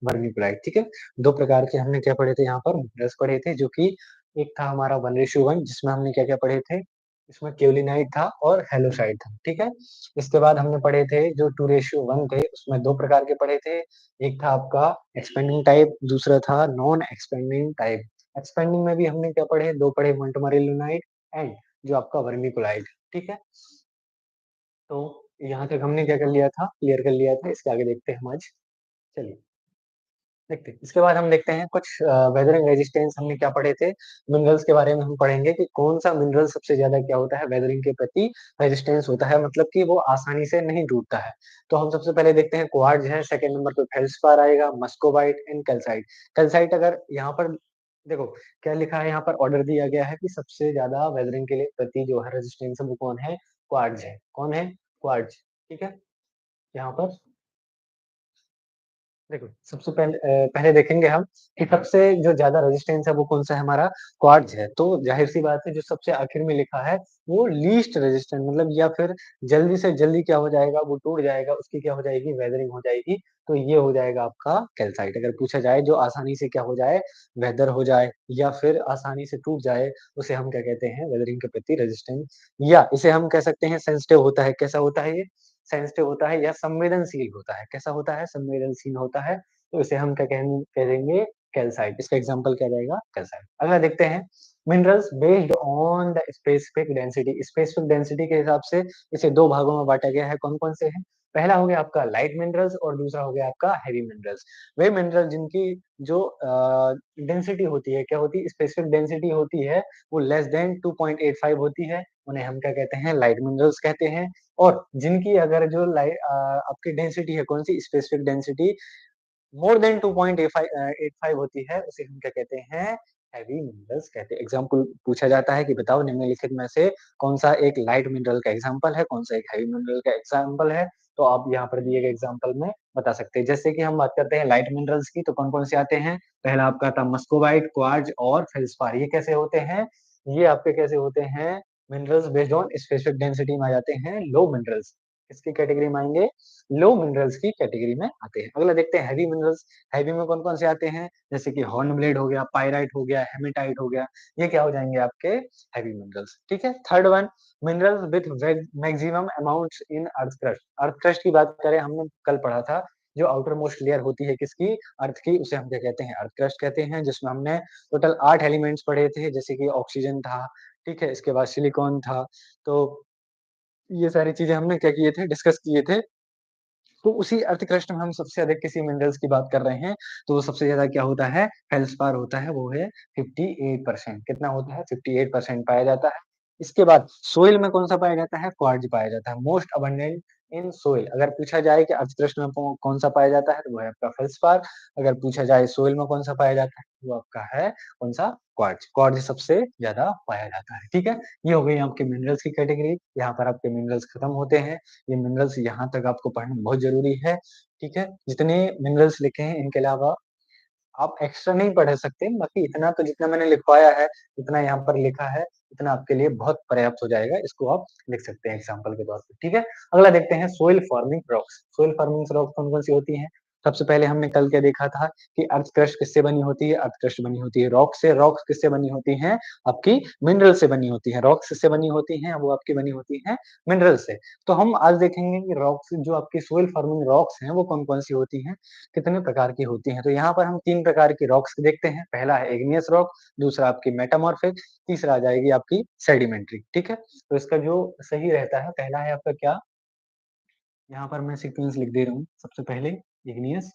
Vermiculite, ठीक है? 2 प्रकार के हमने क्या पढ़े थे यहाँ पर मिनरल्स पढ़े थे जो कि एक था हमारा 1:1 जिसमें हमने क्या-क्या पढ़े थे? इसमें केओलिनाइट था और हैलोसाइट था, ठीक है? इसके बाद हमने पढ़े थे जो 2:1 थे उसमें 2 प्रकार के पढ़े थे। एक था आपका एक्सपेंडिंग टाइप, दूसरा था नॉन एक्सपेंडिंग टाइप। एक्सपेंडिंग में भी हमने क्या पढ़े? 2 पढ़े मोंटमोरिल्लिनाइट एंड जो आपका वर्मिकुलाइट, ठीक है? तो यहाँ तक हमने क्या कर लिया था? क्लियर कर लिया था, इसके आगे देखते हैं हम आज। चलिए। देखते हैं। इसके बाद हम देखते हैं कुछ वेदरिंग रेजिस्टेंस हमने क्या पढ़े थे? मिनरल्स के बारे में हम पढ़ेंगे कि कौन-सा मिनरल सबसे ज़्यादा क्या होता है वेदरिंग के प्रति रेजिस्टेंस होता है मतलब कि वो आसानी से नहीं टूटता है। तो हम सबसे पहले देखते हैं क्वार्ट्ज है, सेकंड नंबर पे फेल्डस्पार आएगा, मस्कोबाइट एंड कैल्साइट। कैल्साइट अगर यहाँ पर देखो क्या लिखा है यहाँ पर ऑर्डर दिया गया है कि सबसे ज़्यादा वेदरिंग के लिए प्रति जो है रेजिस्टेंस है वो कौन है? क्वार्ट्ज है। कौन है? क्वार्ट्ज, ठीक है? यहाँ पर देखो, सबसे पहले देखेंगे हम कि सबसे जो ज़्यादा रेजिस्टेंस है वो कौन-सा है हमारा क्वार्ट्ज है। तो ज़ाहिर-सी बात है जो सबसे आखिर में लिखा है वो लीस्ट रेजिस्टेंट मतलब या फिर जल्दी से जल्दी क्या हो जाएगा वो टूट जाएगा, उसकी क्या हो जाएगी वेदरिंग हो जाएगी। तो ये हो जाएगा आपका कैल्साइट। अगर पूछा जाए जो आसानी से क्या हो जाए वेदर हो जाए या फिर आसानी से टूट जाए, उसे हम क्या कहते हैं वेदरिंग के प्रति रेजिस्टेंस या इसे हम कह सकते हैं सेंसिटिव होता है। कैसा होता है ये? सेंसिटिव होता है या संवेदनशील होता है। कैसा होता है? संवेदनशील होता है, तो इसे हम क्या कह देंगे कैल्साइट। इसका एग्ज़ाम्पल क्या रहेगा? कैल्साइट। अगला देखते हैं minerals based on the specific density. Specific density के हिसाब से इसे 2 भागों में बाँटा गया है। कौन-कौन से हैं? पहला हो गया आपका लाइट मिनरल्स और दूसरा हो गया आपका हेवी मिनरल्स। वे मिनरल जिनकी जो डेंसिटी होती है, क्या होती है? स्पेसिफिक डेंसिटी होती है, वो लेस देन 2.85 होती है, उन्हें हम क्या कहते हैं? लाइट मिनरल्स कहते हैं। और जिनकी अगर जो आपकी डेंसिटी है कौन-सी स्पेसिफिक डेंसिटी मोर देन 85 होती है, उसे हम क्या कहते हैं? हेवी मिनरल्स कहते हैं। एग्ज़ाम्पल पूछा जाता है कि बताओ निम्नलिखित में से कौन-सा एक लाइट मिनरल का एग्ज़ाम्पल है, कौन-सा एक हेवी मिनरल का एग्ज़ाम्पल है? तो आप यहाँ पर दिए गए एग्ज़ाम्पल में बता सकते हैं। जैसे कि हम बात करते हैं लाइट मिनरल्स की तो कौन-कौन से आते हैं? पहला आपका था मस्कोबाइट, क्वार्ट्ज और फेल्डस्पार। ये कैसे होते हैं? ये आपके कैसे होते हैं? Minerals based on specific density में आ जाते हैं लो मिनरल्स। किसकी कैटेगरी में आएँगे? लो मिनरल्स की कैटेगरी में आते हैं। अगला देखते हैं हेवी मिनरल्स। हेवी में कौन-कौन से आते हैं? जैसे कि हॉर्नब्लेड हो गया, पाइराइट हो गया, हेमेटाइट हो गया, ये क्या हो जाएँगे आपके हेवी मिनरल्स, ठीक है? Third one minerals with maximum amounts in earth crust. Earth crust की बात करें हमने कल पढ़ा था, जो आउटर मोस्ट लेयर होती है किसकी? अर्थ की, उसे हम क्या कहते हैं? अर्थ क्रस्ट कहते हैं, जिसमें हमने टोटल 8 एलिमेंट्स पढ़े थे, जैसे कि ऑक्सीजन था, ठीक है? इसके बाद सिलिकॉन था, तो ये सारी चीज़ें हमने क्या किए थे? डिस्कस किए थे। तो उसी अर्थ क्रस्ट में हम सबसे अधिक किसी मिनरल्स की बात कर रहे हैं, तो वो सबसे ज़्यादा क्या होता है? फेल्डस्पार होता है, वो है 58% कितना होता है? 58% पाया जाता है। इसके बाद सोइल में कौन-सा पाया जाता है? क्वार्ट्ज पाया जाता है, मोस्ट अबंडेंट इन सोइल। अगर पूछा जाए कि अर्थ क्रस्ट में कौन-सा पाया जाता है, तो वो है आपका फेल्डस्पार। अगर पूछा जाए सोइल में कौन-सा पाया जाता है, वो आपका है कौन-सा? क्वार्ट्ज। क्वार्ट्ज सबसे ज़्यादा पाया जाता है, ठीक है? ये हो गई आपकी मिनरल्स की कैटेगरी, यहाँ पर आपके मिनरल्स खत्म होते हैं। ये मिनरल्स यहाँ तक आपको पढ़ना बहुत ज़रूरी है, ठीक है? जितने मिनरल्स लिखे हैं इनके अलावा आप एक्स्ट्रा नहीं पढ़ सकते, बाकी इतना तो जितना मैंने लिखवाया है, इतना यहाँ पर लिखा है, इतना आपके लिए बहुत पर्याप्त हो जाएगा, इसको आप लिख सकते हैं एग्ज़ाम्पल के तौर पे, ठीक है? अगला देखते हैं soil forming rocks. Soil forming rocks कौन-कौन सी होती हैं? सबसे पहले हमने कल क्या देखा था कि अर्थ क्रस्ट किससे बनी होती है? अर्थ क्रस्ट बनी होती है रॉक से, रॉक्स किससे बनी होती हैं? आपकी मिनरल से बनी होती हैं। रॉक्स किससे बनी होती हैं? वो आपकी बनी होती हैं मिनरल से। तो हम आज देखेंगे कि रॉक्स जो आपकी सोइल फॉर्मिंग रॉक्स हैं, वो कौन-कौन सी होती हैं? कितने प्रकार की होती हैं। तो यहाँ पर हम 3 प्रकार की रॉक्स देखते हैं। पहला है इग्नियस रॉक, दूसरा आपकी मेटामॉर्फिक, तीसरा आ जाएगी आपकी सेडिमेंट्री, ठीक है? तो इसका जो सही रहता है, पहला है आपका क्या? यहाँ पर मैं सीक्वेंस लिख दे रहा हूँ। सबसे पहले इग्नियस,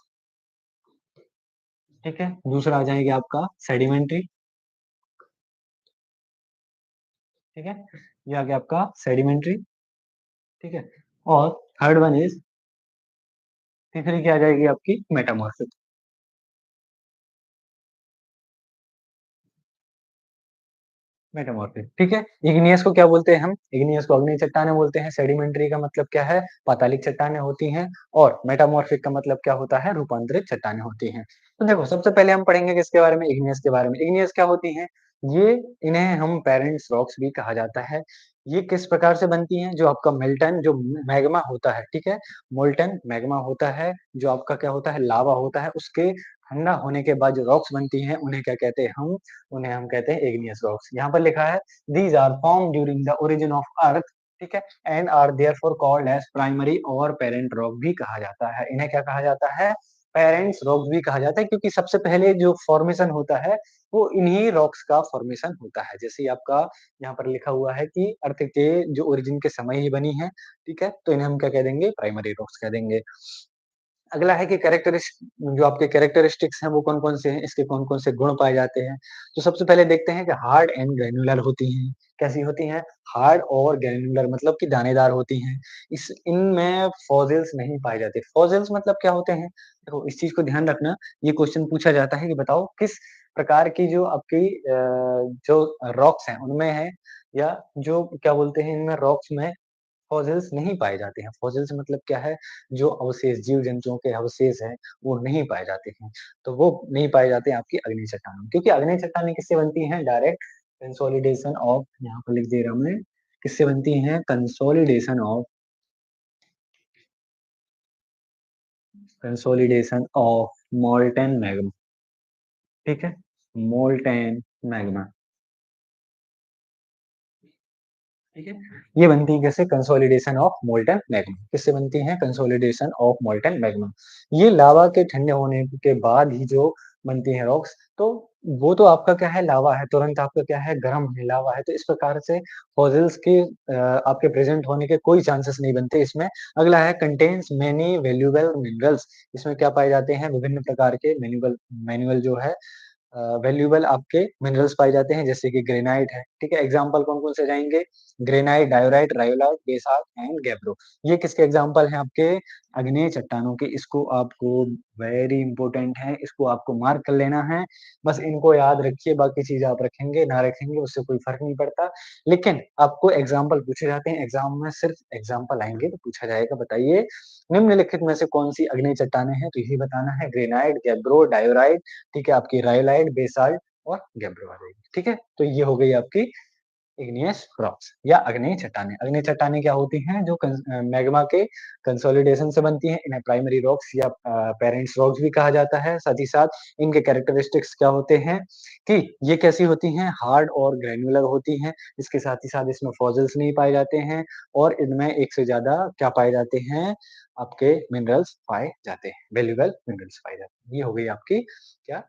ठीक है? दूसरा आ जाएगा आपका सेडिमेंट्री, ठीक है? ये आ गया आपका सेडिमेंट्री, ठीक है? और थर्ड वन इज़ तीसरी क्या आ जाएगी आपकी मेटामॉर्फिक। मेटामॉर्फिक, ठीक है? इग्नियस को क्या बोलते हैं हम? इग्नियस को अग्नि चट्टानें बोलते हैं, सेडिमेंट्री का मतलब क्या है? पातालिक चट्टानें होती हैं और मेटामॉर्फिक का मतलब क्या होता है? रूपांतरित चट्टानें होती हैं। तो देखो सबसे पहले हम पढ़ेंगे किसके बारे में? इग्नियस के बारे में। इग्नियस क्या होती हैं? ये इन्हें हम पैरेंट्स रॉक्स भी कहा जाता है। ये किस प्रकार से बनती हैं? जो आपका मेल्टन जो मैग्मा होता है, ठीक है? मोल्टन मैग्मा होता है, जो आपका क्या होता है लावा होता है, उसके ठंडा होने के बाद जो रॉक्स बनती हैं, उन्हें क्या कहते हैं हम? उन्हें हम कहते हैं इग्नियस रॉक्स। यहाँ पर लिखा है these are formed during the origin of earth, ठीक है? And are therefore called as primary और पैरेंट रॉक भी कहा जाता है। इन्हें क्या कहा जाता है? पैरेंट्स रॉक भी कहा जाता है क्योंकि सबसे पहले जो फॉर्मेशन होता है, वो इन्हीं रॉक्स का फॉर्मेशन होता है। जैसे ही आपका यहाँ पर लिखा हुआ है कि अर्थ के जो ओरिजिन के समय ही बनी है, ठीक है? तो इन्हें हम क्या कह देंगे? प्राइमरी रॉक्स कह देंगे। अगला है कि जो आपके कैरेक्टरिस्टिक्स हैं वो कौन-कौन से हैं, इसके कौन-कौन से गुण पाए जाते हैं। तो सबसे पहले देखते हैं कि हार्ड एंड ग्रैन्युलर होती हैं। कैसी होती हैं? हार्ड और ग्रैन्युलर मतलब कि दानेदार होती हैं। इस इनमें फॉसिल्स नहीं पाए जाते। फॉसिल्स मतलब क्या होते हैं? देखो इस चीज़ को ध्यान रखना, ये क्वेश्चन पूछा जाता है कि बताओ किस प्रकार की जो आपकी जो रॉक्स हैं उनमें है या जो क्या बोलते हैं इनमें रॉक्स में फॉसिल्स नहीं पाए जाते हैं। फॉसिल्स मतलब क्या है? जो अवशेष जीव-जंतुओं के अवशेष हैं, वो नहीं पाए जाते हैं। तो वो नहीं पाए जाते हैं आपकी अग्नि चट्टानों में क्योंकि अग्नि चट्टानें किससे बनती हैं? डायरेक्ट कंसोलिडेशन ऑफ यहाँ पर लिख दे रहा हूँ मैं, किससे बनती हैं? कंसोलिडेशन ऑफ मोल्टेन मैग्मा, ठीक है? Molten magma. ठीक है? ये बनती है कैसे? Consolidation of molten magma. किससे बनती हैं? Consolidation of molten magma. ये लावा के ठंडे होने के बाद ही जो बनती हैं रॉक्स, तो वो तो आपका क्या है लावा है, तुरंत आपका क्या है गरम है, लावा है, तो इस प्रकार से फॉसिल्स के आपके प्रेज़ेंट होने के कोई चांसेस नहीं बनते इसमें। अगला है कंटेन्स मैनी वैल्यूएबल मिनरल्स, इसमें क्या पाए जाते हैं? विभिन्न प्रकार के मैन्युअल जो है वैल्यूएबल आपके मिनरल्स पाए जाते हैं जैसे कि ग्रेनाइट है, ठीक है? एग्ज़ाम्पल कौन-कौन से जाएँगे? Granite, diorite, rhyolite, basalt and gabbro. ये किसके एग्ज़ाम्पल हैं आपके? आग्नेय चट्टानों के। इसको आपको वेरी इम्पोर्टेंट है, इसको आपको मार्क कर लेना है। बस इनको याद रखिए, बाकी चीज़ आप रखेंगे, ना रखेंगे उससे कोई फ़र्क नहीं पड़ता। लेकिन आपको एग्ज़ाम्पल पूछे जाते हैं, एग्ज़ाम में सिर्फ़ एग्ज़ाम्पल आएँगे तो पूछा जाएगा बताइए निम्नलिखित में से कौन-सी आग्नेय चट्टानें हैं? तो यही बताना है ग्रेनाइट, गैब्रो, डायोराइट, ठीक है? आपकी रायोलाइट, बेसाल्ट और गैब्रो आ जाएगी, ठीक है? तो ये हो गई आपकी इग्नियस रॉक्स या आग्नेय चट्टानें। आग्नेय चट्टानें क्या होती हैं? जो मैग्मा के कंसोलिडेशन से बनती हैं। इन्हें प्राइमरी रॉक्स या पैरेंट्स रॉक्स भी कहा जाता है। साथ ही साथ इनके कैरेक्टरिस्टिक्स क्या होते हैं कि ये कैसी होती हैं? हार्ड और ग्रैन्युलर होती हैं। इसके साथ ही साथ इसमें फॉसिल्स नहीं पाए जाते हैं और इनमें एक से ज़्यादा क्या पाए जाते हैं? आपके मिनरल्स पाए जाते हैं, वैल्यूएबल मिनरल्स पाए जाते हैं। ये हो गई आपकी क्या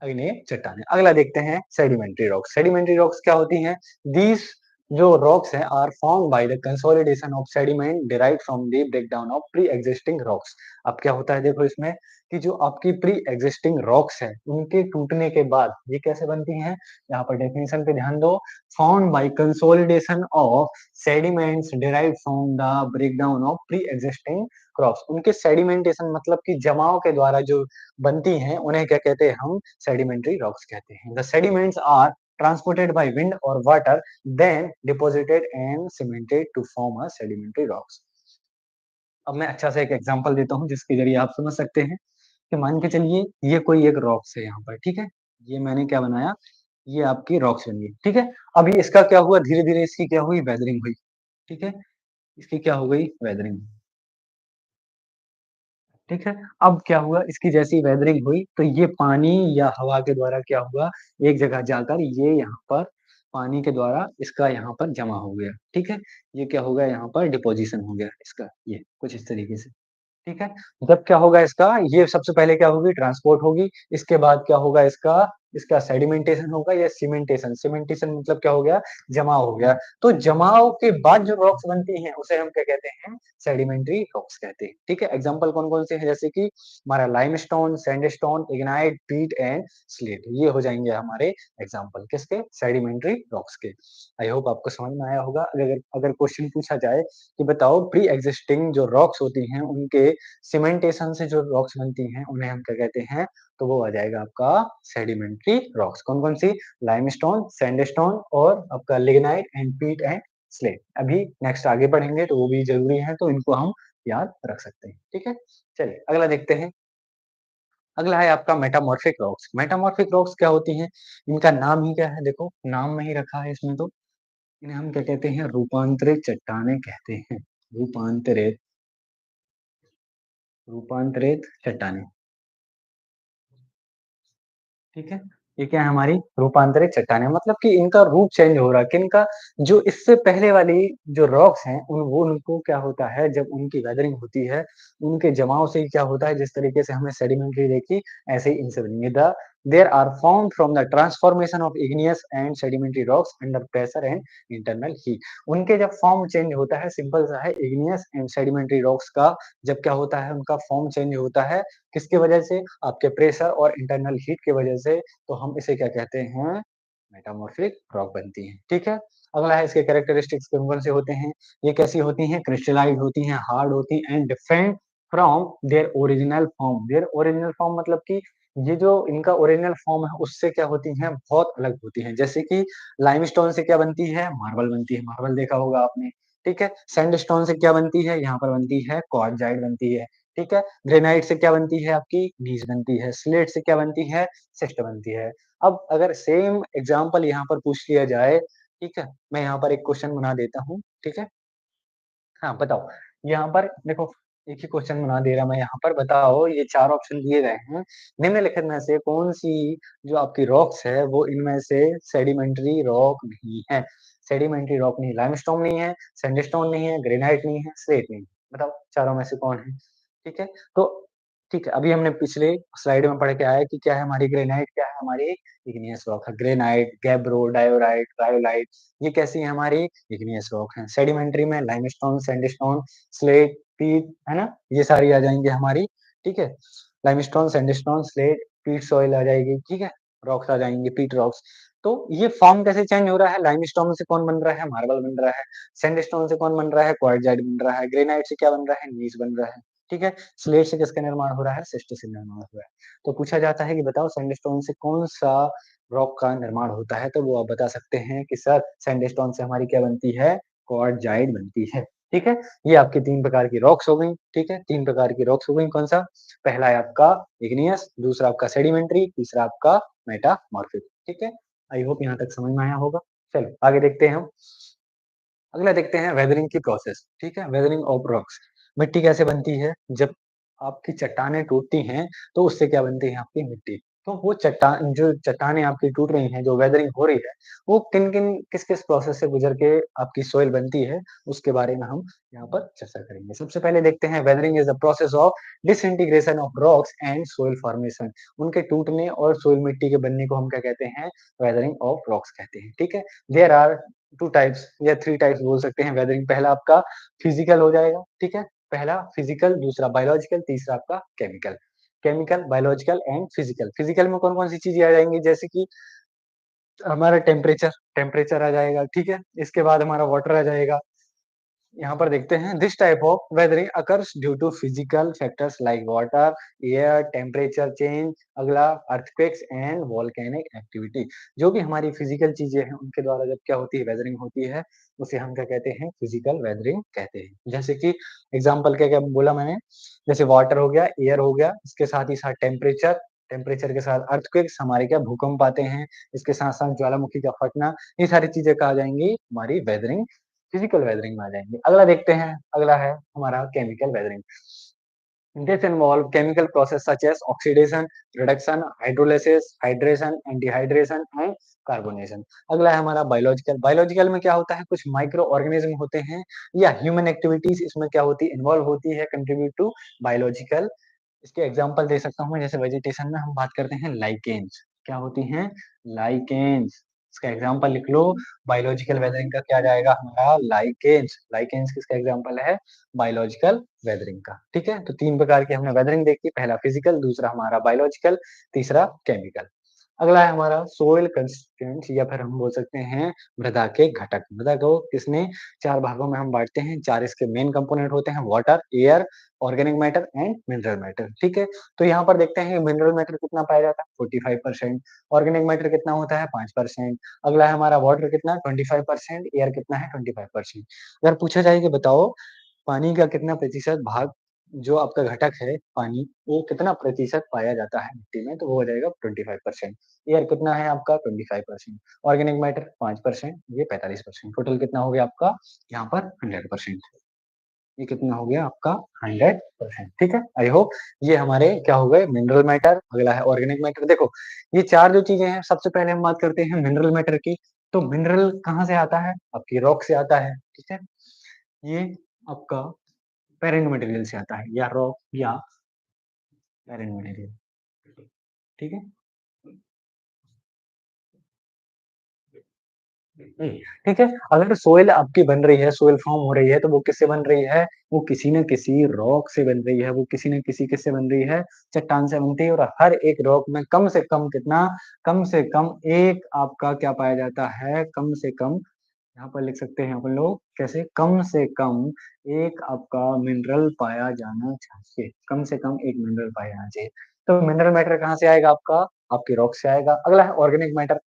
अग्नेय चट्टानें। अगला देखते हैं सेडिमेंट्री रॉक्स। सेडिमेंट्री रॉक्स क्या होती हैं? दीज़ जो रॉक्स हैं are formed by the consolidation of sediment derived from the breakdown of pre existing rocks. अब क्या होता है देखो इसमें कि जो आपकी प्री एक्जिस्टिंग रॉक्स हैं, उनके टूटने के बाद ये कैसे बनती हैं? यहाँ पर डेफिनिशन पे ध्यान दो। Formed by consolidation of sediments derived from the breakdown of pre existing rocks. उनके सेडिमेंटेशन मतलब कि जमाव के द्वारा जो बनती हैं, उन्हें क्या कहते हैं हम? सेडिमेंट्री रॉक्स कहते हैं। The sediments are transported by wind or water, then deposited and cemented to form a sedimentary rocks. अब मैं अच्छा सा एक एग्जांपल देता हूँ जिसके ज़रिए आप समझ सकते हैं कि मान के चलिए ये कोई एक रॉक्स है यहाँ पर, ठीक है? ये मैंने क्या बनाया, ये आपकी रॉक्स बन गई, ठीक है? अभी इसका क्या हुआ धीरे-धीरे इसकी क्या हुई वेदरिंग हुई, ठीक है? इसकी क्या हो गई वेदरिंग। ठीक है? अब क्या हुआ इसकी जैसी वेदरिंग हुई तो ये पानी या हवा के द्वारा क्या हुआ एक जगह जाकर ये यहाँ पर पानी के द्वारा इसका यहाँ पर जमा हो गया, ठीक है? ये क्या हो गया यहाँ पर डिपोज़िशन हो गया इसका ये कुछ इस तरीके से। ठीक है? जब क्या होगा इसका ये सबसे पहले क्या होगी ट्रांसपोर्ट होगी, इसके बाद क्या होगा इसका सेडिमेंटेशन होगा या सीमेंटेशन, सीमेंटेशन मतलब क्या हो गया? जमाव हो गया। तो जमाव के बाद जो रॉक्स बनती हैं उसे हम क्या कहते हैं? सेडिमेंट्री रॉक्स कहते हैं। ठीक है? एग्ज़ाम्पल कौन-कौन से हैं जैसे कि हमारा लाइमस्टोन, सैंडस्टोन, इग्नाइट, पीट एंड स्लेट ये हो जाएँगे हमारे एग्ज़ाम्पल किसके? सेडिमेंट्री रॉक्स के। आई होप आपको समझ में आया होगा। अगर अगर क्वेश्चन पूछा जाए कि बताओ प्री एक्जिस्टिंग जो रॉक्स होती हैं उनके सीमेंटेशन से जो रॉक्स बनती हैं, उन्हें हम क्या कहते हैं? तो वो आ जाएगा आपका सेडिमेंट्री रॉक्स। कौन-कौन सी? लाइमस्टोन, सैंडस्टोन और आपका लिग्नाइट एंड पीट एंड स्लेट। अभी नेक्स्ट आगे बढ़ेंगे तो वो भी ज़रूरी है, तो इनको हम याद रख सकते हैं। ठीक है? चलिए अगला देखते हैं। अगला है आपका मेटामॉर्फिक रॉक्स। मेटामॉर्फिक रॉक्स क्या होती हैं? इनका नाम ही क्या है देखो, नाम में ही रखा है इसमें तो। इन्हें हम क्या कहते हैं? रूपांतरित चट्टानें कहते हैं। रूपांतरित रूपांतरित चट्टानें। ठीक है? ये क्या है हमारी रूपांतरित चट्टानें मतलब कि इनका रूप चेंज हो रहा है, किनका? जो इससे पहले वाली जो रॉक्स हैं, उनको क्या होता है जब उनकी वेदरिंग होती है, उनके जमाव से ही क्या होता है जिस तरीके से हमने सेडिमेंट्री देखी, ऐसे ही इनसे बनेंगे। There are formed from the transformation of igneous and sedimentary rocks under pressure and internal heat. उनके जब फॉर्म चेंज होता है, सिंपल सा है, इग्नियस एंड सेडिमेंट्री रॉक्स का जब क्या होता है, उनका फॉर्म चेंज होता है, किसकी वजह से? आपके प्रेशर और इंटरनल हीट की वजह से, तो हम इसे क्या कहते हैं? मेटामॉर्फिक रॉक बनती हैं, ठीक है? अगला है इसके कैरेक्टरिस्टिक्स कौन-कौन से होते हैं? ये कैसी होती हैं? क्रिस्टलाइज़ होती हैं, हार्ड होती हैं and different from their original form. Their original form मतलब कि ये जो इनका ओरिजिनल फॉर्म है, उससे क्या होती हैं? बहुत अलग होती हैं। जैसे कि लाइमस्टोन से क्या बनती है? मार्बल बनती है, मार्बल देखा होगा आपने, ठीक है? सैंडस्टोन से क्या बनती है? यहाँ पर बनती है क्वार्टज़ाइट बनती है, ठीक है? ग्रेनाइट से क्या बनती है? आपकी नीज बनती है, स्लेट से क्या बनती है? शिस्ट बनती है। अब अगर सेम एग्ज़ाम्पल यहाँ पर पूछ लिया जाए, ठीक है? मैं यहाँ पर एक क्वेश्चन बना देता हूँ, ठीक है? हाँ, बताओ, यहाँ पर देखो एक ही क्वेश्चन बना दे रहा मैं यहाँ पर, बताओ ये 4 ऑप्शन दिए गए हैं, निम्नलिखित में से कौन-सी जो आपकी रॉक्स है, वो इनमें से सेडिमेंट्री रॉक नहीं है? सेडिमेंट्री रॉक नहीं, लाइमस्टोन नहीं है, सैंडस्टोन नहीं है, ग्रेनाइट नहीं है, स्लेट नहीं है। बताओ चारों में से कौन है? ठीक है? तो ठीक है, अभी हमने पिछले स्लाइड में पढ़ के आए कि क्या है हमारी ग्रेनाइट, क्या है हमारी इग्नियस रॉक है। ग्रेनाइट, गैब्रो, डायोराइट, रायोलाइट, ये कैसी है हमारी इग्नियस रॉक है। सेडिमेंट्री में लाइमस्टोन, सैंडस्टोन, स्लेट, पीट, है ना? ये सारी आ जाएँगी हमारी, ठीक है? लाइमस्टोन, सैंडस्टोन, स्लेट, पीट सॉइल आ जाएगी, ठीक है? रॉक्स आ जाएँगी, पीट रॉक्स। तो ये फॉर्म कैसे चेंज हो रहा है? लाइमस्टोन से कौन बन रहा है? मार्बल बन रहा है। सैंडस्टोन से कौन बन रहा है? क्वार्टज़ाइट बन रहा है। ग्रेनाइट से क्या बन रहा है? नीज बन रहा है, ठीक है? स्लेट से किसका निर्माण हो रहा है? शिस्ट से निर्माण हो रहा है। तो पूछा जाता है कि बताओ सैंडस्टोन से कौन-सा रॉक का निर्माण होता है? तो वो आप बता सकते हैं कि सर सैंडस्टोन से हमारी क्या बनती है? क्वार्टज़ाइट बनती है, ठीक है? ये आपकी 3 प्रकार की रॉक्स हो गई, ठीक है? 3 प्रकार की रॉक्स हो गई, कौन-सा? पहला है आपका इग्नियस, दूसरा आपका सेडिमेंट्री, तीसरा आपका मेटामॉर्फिक, ठीक है? आई होप यहाँ तक समझ में आया होगा। चलो आगे देखते हैं हम। अगला देखते हैं वेदरिंग की प्रोसेस, ठीक है? Weathering of rocks. मिट्टी कैसे बनती है? जब आपकी चट्टानें टूटती हैं, तो उससे क्या बनती है आपकी मिट्टी। तो वो जो चट्टानें आपकी टूट रही हैं, जो वेदरिंग हो रही है, वो किन-किन, किस-किस प्रोसेस से गुज़र के आपकी सॉइल बनती है, उसके बारे में हम यहाँ पर चर्चा करेंगे। सबसे पहले देखते हैं weathering is the process of disintegration of rocks and soil formation. उनके टूटने और सोइल मिट्टी के बनने को हम क्या कहते हैं? वेदरिंग ऑफ रॉक्स कहते हैं, ठीक है? देयर आर 2 टाइप्स या 3 टाइप्स बोल सकते हैं वेदरिंग। पहला आपका फिजिकल हो जाएगा, ठीक है? पहला फिजिकल, दूसरा बायोलॉजिकल, तीसरा आपका chemical. Chemical, biological and physical. Physical में कौन-कौन सी चीज़ें आ जाएँगी जैसे कि हमारा टेम्परेचर टेम्परेचर आ जाएगा, ठीक है? इसके बाद हमारा वाटर आ जाएगा। यहाँ पर देखते हैं this type of weathering occurs due to physical factors like water, air, temperature change, अगला अर्थक्वेक्स एंड वोल्केनिक एक्टिविटी। जो भी हमारी फिजिकल चीजें हैं उनके द्वारा जब क्या होती है वेदरिंग होती है, उसे हम क्या कहते हैं? फिजिकल वेदरिंग कहते हैं। जैसे कि एग्जांपल क्या क्या बोला मैंने, जैसे वाटर हो गया, एयर हो गया, इसके साथ ही साथ टेम्परेचर, टेम्परेचर के साथ अर्थक्वेक्स, हमारे क्या भूकंप आते हैं, इसके साथ साथ ज्वालामुखी का फटना, ये सारी चीजें कहा जाएंगी हमारी वेदरिंग, फिजिकल वेदरिंग में आ जाएँगे। अगला देखते हैं, अगला है हमारा chemical weathering. This involve chemical process such as oxidation, reduction, hydrolysis, hydration, and dehydration and carbonation। अगला है हमारा बायोलॉजिकल। बायोलॉजिकल में क्या होता है? कुछ माइक्रो ऑर्गेनिज्म होते हैं या ह्यूमन एक्टिविटीज इसमें क्या होती है? इन्वॉल्व होती है, कंट्रीब्यूट टू बायोलॉजिकल। इसके एग्जांपल दे सकता हूँ मैं, जैसे वेजिटेशन में हम बात करते हैं लाइकेन्स। क्या होती हैं? लाइकेन्स। इसका एग्जांपल लिख लो। बायोलॉजिकल वेदरिंग का क्या जाएगा हमारा? लाइकेन्स। लाइकेन्स किसका एग्जांपल है? बायोलॉजिकल वेदरिंग का, ठीक है? तो 3 प्रकार की हमने वेदरिंग देखी, पहला फिजिकल, दूसरा हमारा बायोलॉजिकल, तीसरा केमिकल। अगला है हमारा सोइल कंस्टिट्यूएंट्स या फिर हम बोल सकते हैं मृदा के घटक। मृदा को किसने 4 भागों में हम बाँटते हैं, 4 इसके मेन कंपोनेंट होते हैं water, air, organic matter and mineral matter, ठीक है? तो यहाँ पर देखते हैं मिनरल मैटर कितना पाया जाता है? 45%, ऑर्गेनिक मैटर कितना होता है? 5%, अगला है हमारा वाटर कितना? 25%, एयर कितना है? 25%। अगर पूछा जाए कि बताओ पानी का कितना प्रतिशत भाग जो आपका घटक है पानी, वो कितना प्रतिशत पाया जाता है मिट्टी में, तो वो हो जाएगा 25%। एयर कितना है आपका 25%, ऑर्गेनिक मैटर 5%, ये 45%, टोटल कितना हो गया आपका यहाँ पर 100%। ये कितना हो गया आपका 100%, ठीक है। आई होप ये हमारे क्या हो गए मिनरल मैटर, अगला है ऑर्गेनिक मैटर। देखो ये 4 जो चीजें हैं, सबसे पहले हम बात करते हैं मिनरल मैटर की। तो मिनरल कहाँ से आता है? आपकी रॉक से आता है, ठीक है। ये आपका पैरेंट मटेरियल से आता है, या रॉक या पैरेंट मटेरियल, ठीक है। हुँ, ठीक है। अगर सोइल आपकी बन रही है, सोइल फॉर्म हो रही है, तो वो किससे बन रही है? वो किसी न किसी रॉक से बन रही है, वो किसी न किसी किससे बन रही है? चट्टान से बनती है। और हर एक रॉक में कम से कम कितना? कम से कम एक आपका क्या पाया जाता है? कम से कम यहाँ पर लिख सकते हैं अपन लोग कैसे? कम से कम एक आपका मिनरल पाया जाना चाहिए, कम से कम एक मिनरल पाया जाना चाहिए। तो मिनरल मैटर कहाँ से आएगा आपका? आपकी रॉक से आएगा। अगला है ऑर्गेनिक मैटर।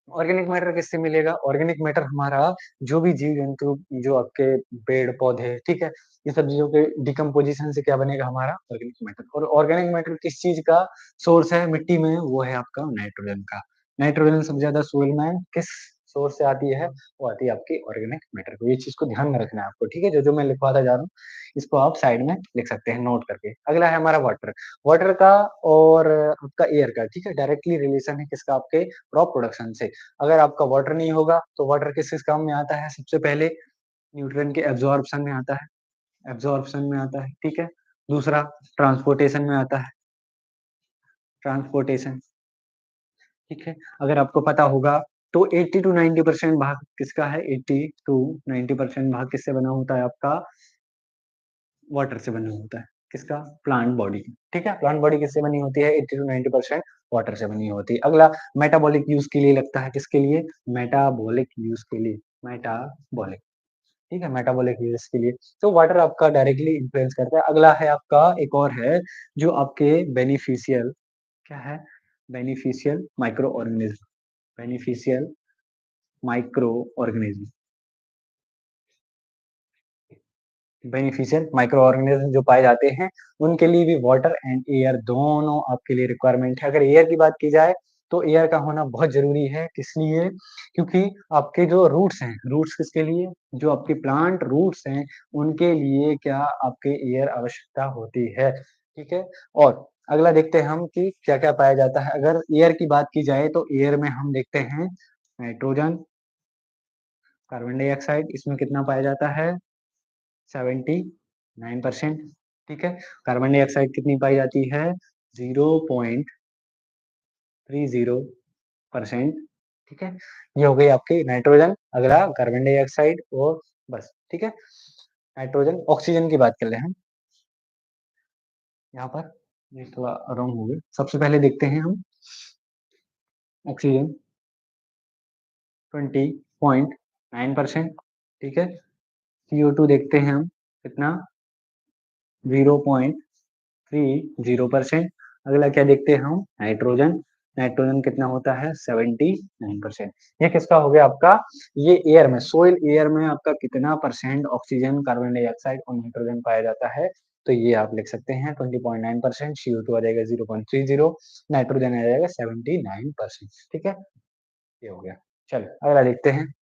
ऑर्गेनिक मैटर किससे मिलेगा? ऑर्गेनिक मैटर हमारा जो भी जीव-जंतु, जो आपके पेड़-पौधे, ठीक है? ये सब चीज़ों के डिकम्पोज़िशन से क्या बनेगा हमारा? Organic matter. और ऑर्गेनिक मैटर किस चीज़ का सोर्स है मिट्टी में? वो है आपका नाइट्रोजन का। नाइट्रोजन सबसे ज़्यादा सोइल में किस सोर्स से आती है? वो आती है आपकी ऑर्गेनिक मैटर को। ये चीज़ को ध्यान में रखना है आपको, ठीक है? जो-जो मैं लिखवाता जा रहा हूँ, इसको आप साइड में लिख सकते हैं नोट करके। अगला है हमारा वाटर। वाटर का और आपका एयर का, ठीक है? डायरेक्टली रिलेशन है किसका? आपके क्रॉप प्रोडक्शन से। अगर आपका वाटर नहीं होगा, तो वाटर किस-किस काम में आता है? सबसे पहले न्यूट्रिएंट के एब्ज़ॉर्प्शन में आता है, एब्ज़ॉर्प्शन में आता है, ठीक है? दूसरा ट्रांसपोर्टेशन में आता है, ट्रांसपोर्टेशन, ठीक है? अगर आपको पता होगा तो 80 टू 90% भाग किसका है? 80 टू 90% भाग किससे बना होता है आपका? वाटर से बना होता है। किसका? प्लांट बॉडी, ठीक है? प्लांट बॉडी किससे बनी होती है? 80 टू 90% वाटर से बनी होती है। अगला मेटाबॉलिक यूज़ के लिए लगता है, किसके लिए? मेटाबॉलिक यूज़ के लिए, मेटाबॉलिक, ठीक है? मेटाबॉलिक यूज़ के लिए। तो वाटर आपका डायरेक्टली इन्फ्लुएंस करता है। अगला है आपका एक और है, जो आपके बेनिफिशियल क्या है? Beneficial micro organism, beneficial micro organism. Beneficial micro organism जो पाए जाते हैं, उनके लिए भी वाटर एंड एयर दोनों आपके लिए रिक्वायरमेंट है। अगर एयर की बात की जाए, तो एयर का होना बहुत ज़रूरी है, किस लिए? क्योंकि आपके जो रूट्स हैं, रूट्स किसके लिए? जो आपके प्लांट रूट्स हैं, उनके लिए क्या आपके एयर आवश्यकता होती है, ठीक है? और अगला देखते हैं हम कि क्या-क्या पाया जाता है। अगर एयर की बात की जाए, तो एयर में हम देखते हैं नाइट्रोजन, कार्बन डाइऑक्साइड, इसमें कितना पाया जाता है? 79%, ठीक है। कार्बन डाइऑक्साइड कितनी पाई जाती है? 0.30%, ठीक है। ये हो गई आपकी नाइट्रोजन, अगला कार्बन डाइऑक्साइड और बस, ठीक है। नाइट्रोजन, ऑक्सीजन की बात कर लें हम यहाँ पर, ये थोड़ा रॉन्ग हो गया। सबसे पहले देखते हैं हम ऑक्सीजन 20.9%, ठीक है। CO2 देखते हैं हम कितना 0.30%। अगला क्या देखते हैं हम? नाइट्रोजन, नाइट्रोजन कितना होता है? 79%। ये किसका हो गया आपका? ये एयर में, सोइल एयर में आपका कितना परसेंट ऑक्सीजन, कार्बन डाइऑक्साइड और नाइट्रोजन पाया जाता है? तो ये आप लिख सकते हैं 20.9%, CO2 आ जाएगा 0.30, नाइट्रोजन आ जाएगा 79%, ठीक है? ये हो गया। चलो अगला देखते हैं।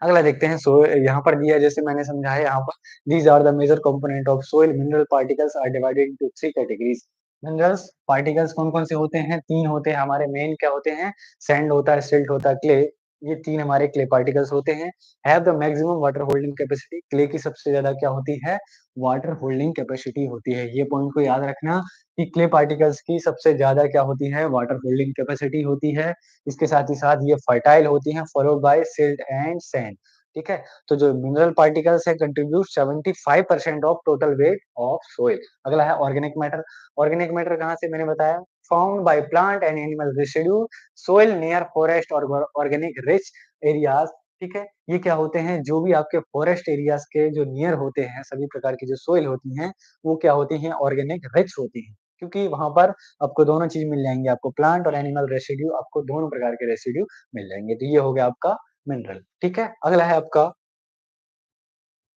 अगला देखते हैं यहाँ पर दिया है जैसे मैंने समझाया यहाँ पर, these are the major component of soil, mineral particles are divided into 3 categories. Minerals particles कौन-कौन से होते हैं? 3 होते हैं हमारे मेन, क्या होते हैं? सैंड होता है, सिल्ट होता है, क्ले। ये 3 हमारे क्ले पार्टिकल्स होते हैं। Have the maximum water holding capacity, clay की सबसे ज़्यादा क्या होती है? वाटर होल्डिंग कैपेसिटी होती है। ये पॉइंट को याद रखना कि क्ले पार्टिकल्स की सबसे ज़्यादा क्या होती है? वाटर होल्डिंग कैपेसिटी होती है। इसके साथ ही साथ ये फर्टाइल होती हैं, followed by silt and sand, ठीक है? तो जो मिनरल पार्टिकल्स है contribute 75% of total weight of soil. अगला है ऑर्गेनिक मैटर। ऑर्गेनिक मैटर कहाँ से मैंने बताया? Found by plant and animal residue, soil near forest और ऑर्गेनिक रिच एरियाज, ठीक है? ये क्या होते हैं? जो भी आपके फॉरेस्ट एरियाज के जो नियर होते हैं, सभी प्रकार की जो सोइल होती हैं, वो क्या होती हैं? ऑर्गेनिक रिच होती हैं। क्योंकि वहाँ पर आपको दोनों चीज़ मिल जाएँगी, आपको प्लांट और एनिमल रेसिड्यू, आपको दोनों प्रकार के रेसिड्यू मिल जाएँगे। तो ये हो गया आपका मिनरल, ठीक है? अगला है आपका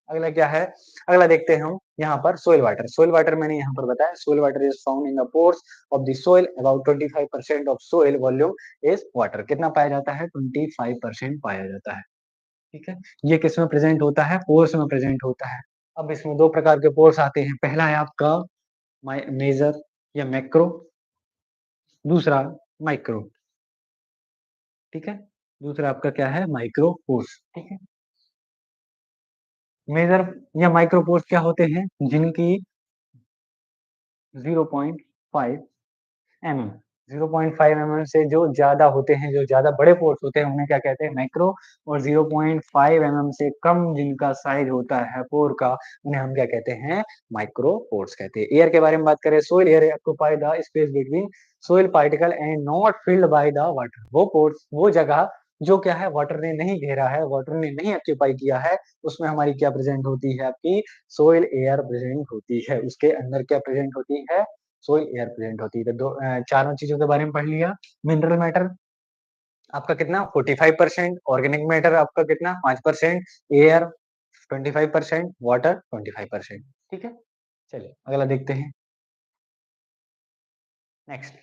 अगला क्या है? अगला देखते हैं हम यहाँ पर सोइल वाटर। सोइल वाटर मैंने यहाँ पर बताया, soil water is found in the pores of the soil, about 25% of soil volume is water. कितना पाया जाता है? 25% पाया जाता है, ठीक है? ये किसमें प्रेज़ेंट होता है? पोर्स में प्रेज़ेंट होता है। अब इसमें 2 प्रकार के पोर्स आते हैं, पहला है आपका मेजर या मैक्रो, दूसरा माइक्रो, ठीक है? दूसरा आपका क्या है? माइक्रो पोर्स, ठीक है? मेजर या माइक्रो पोर्स क्या होते हैं? जिनकी 0.5 एमएम, 0.5 एमएम से जो ज़्यादा होते हैं, जो ज़्यादा बड़े पोर्स होते हैं, उन्हें क्या कहते हैं? मैक्रो। और 0.5 एमएम से कम जिनका साइज़ होता है पोर का, उन्हें हम क्या कहते हैं? माइक्रो पोर्स कहते हैं। एयर के बारे में बात करें, soil air occupy the space between soil particle and not filled by the water. वो पोर्स, वो जगह जो क्या है, वाटर ने नहीं घेरा है, वाटर ने नहीं ऑक्यूपाई किया है, उसमें हमारी क्या प्रेज़ेंट होती है? आपकी सोइल एयर प्रेज़ेंट होती है। उसके अंदर क्या प्रेज़ेंट होती है? सोइल एयर प्रेजेंट होती है। तो चारों चीज़ों के बारे में पढ़ लिया। मिनरल मैटर आपका कितना 45%, ऑर्गेनिक मैटर आपका कितना 5%, एयर 25%, वाटर 25%, ठीक है? चलिए अगला देखते हैं। नेक्स्ट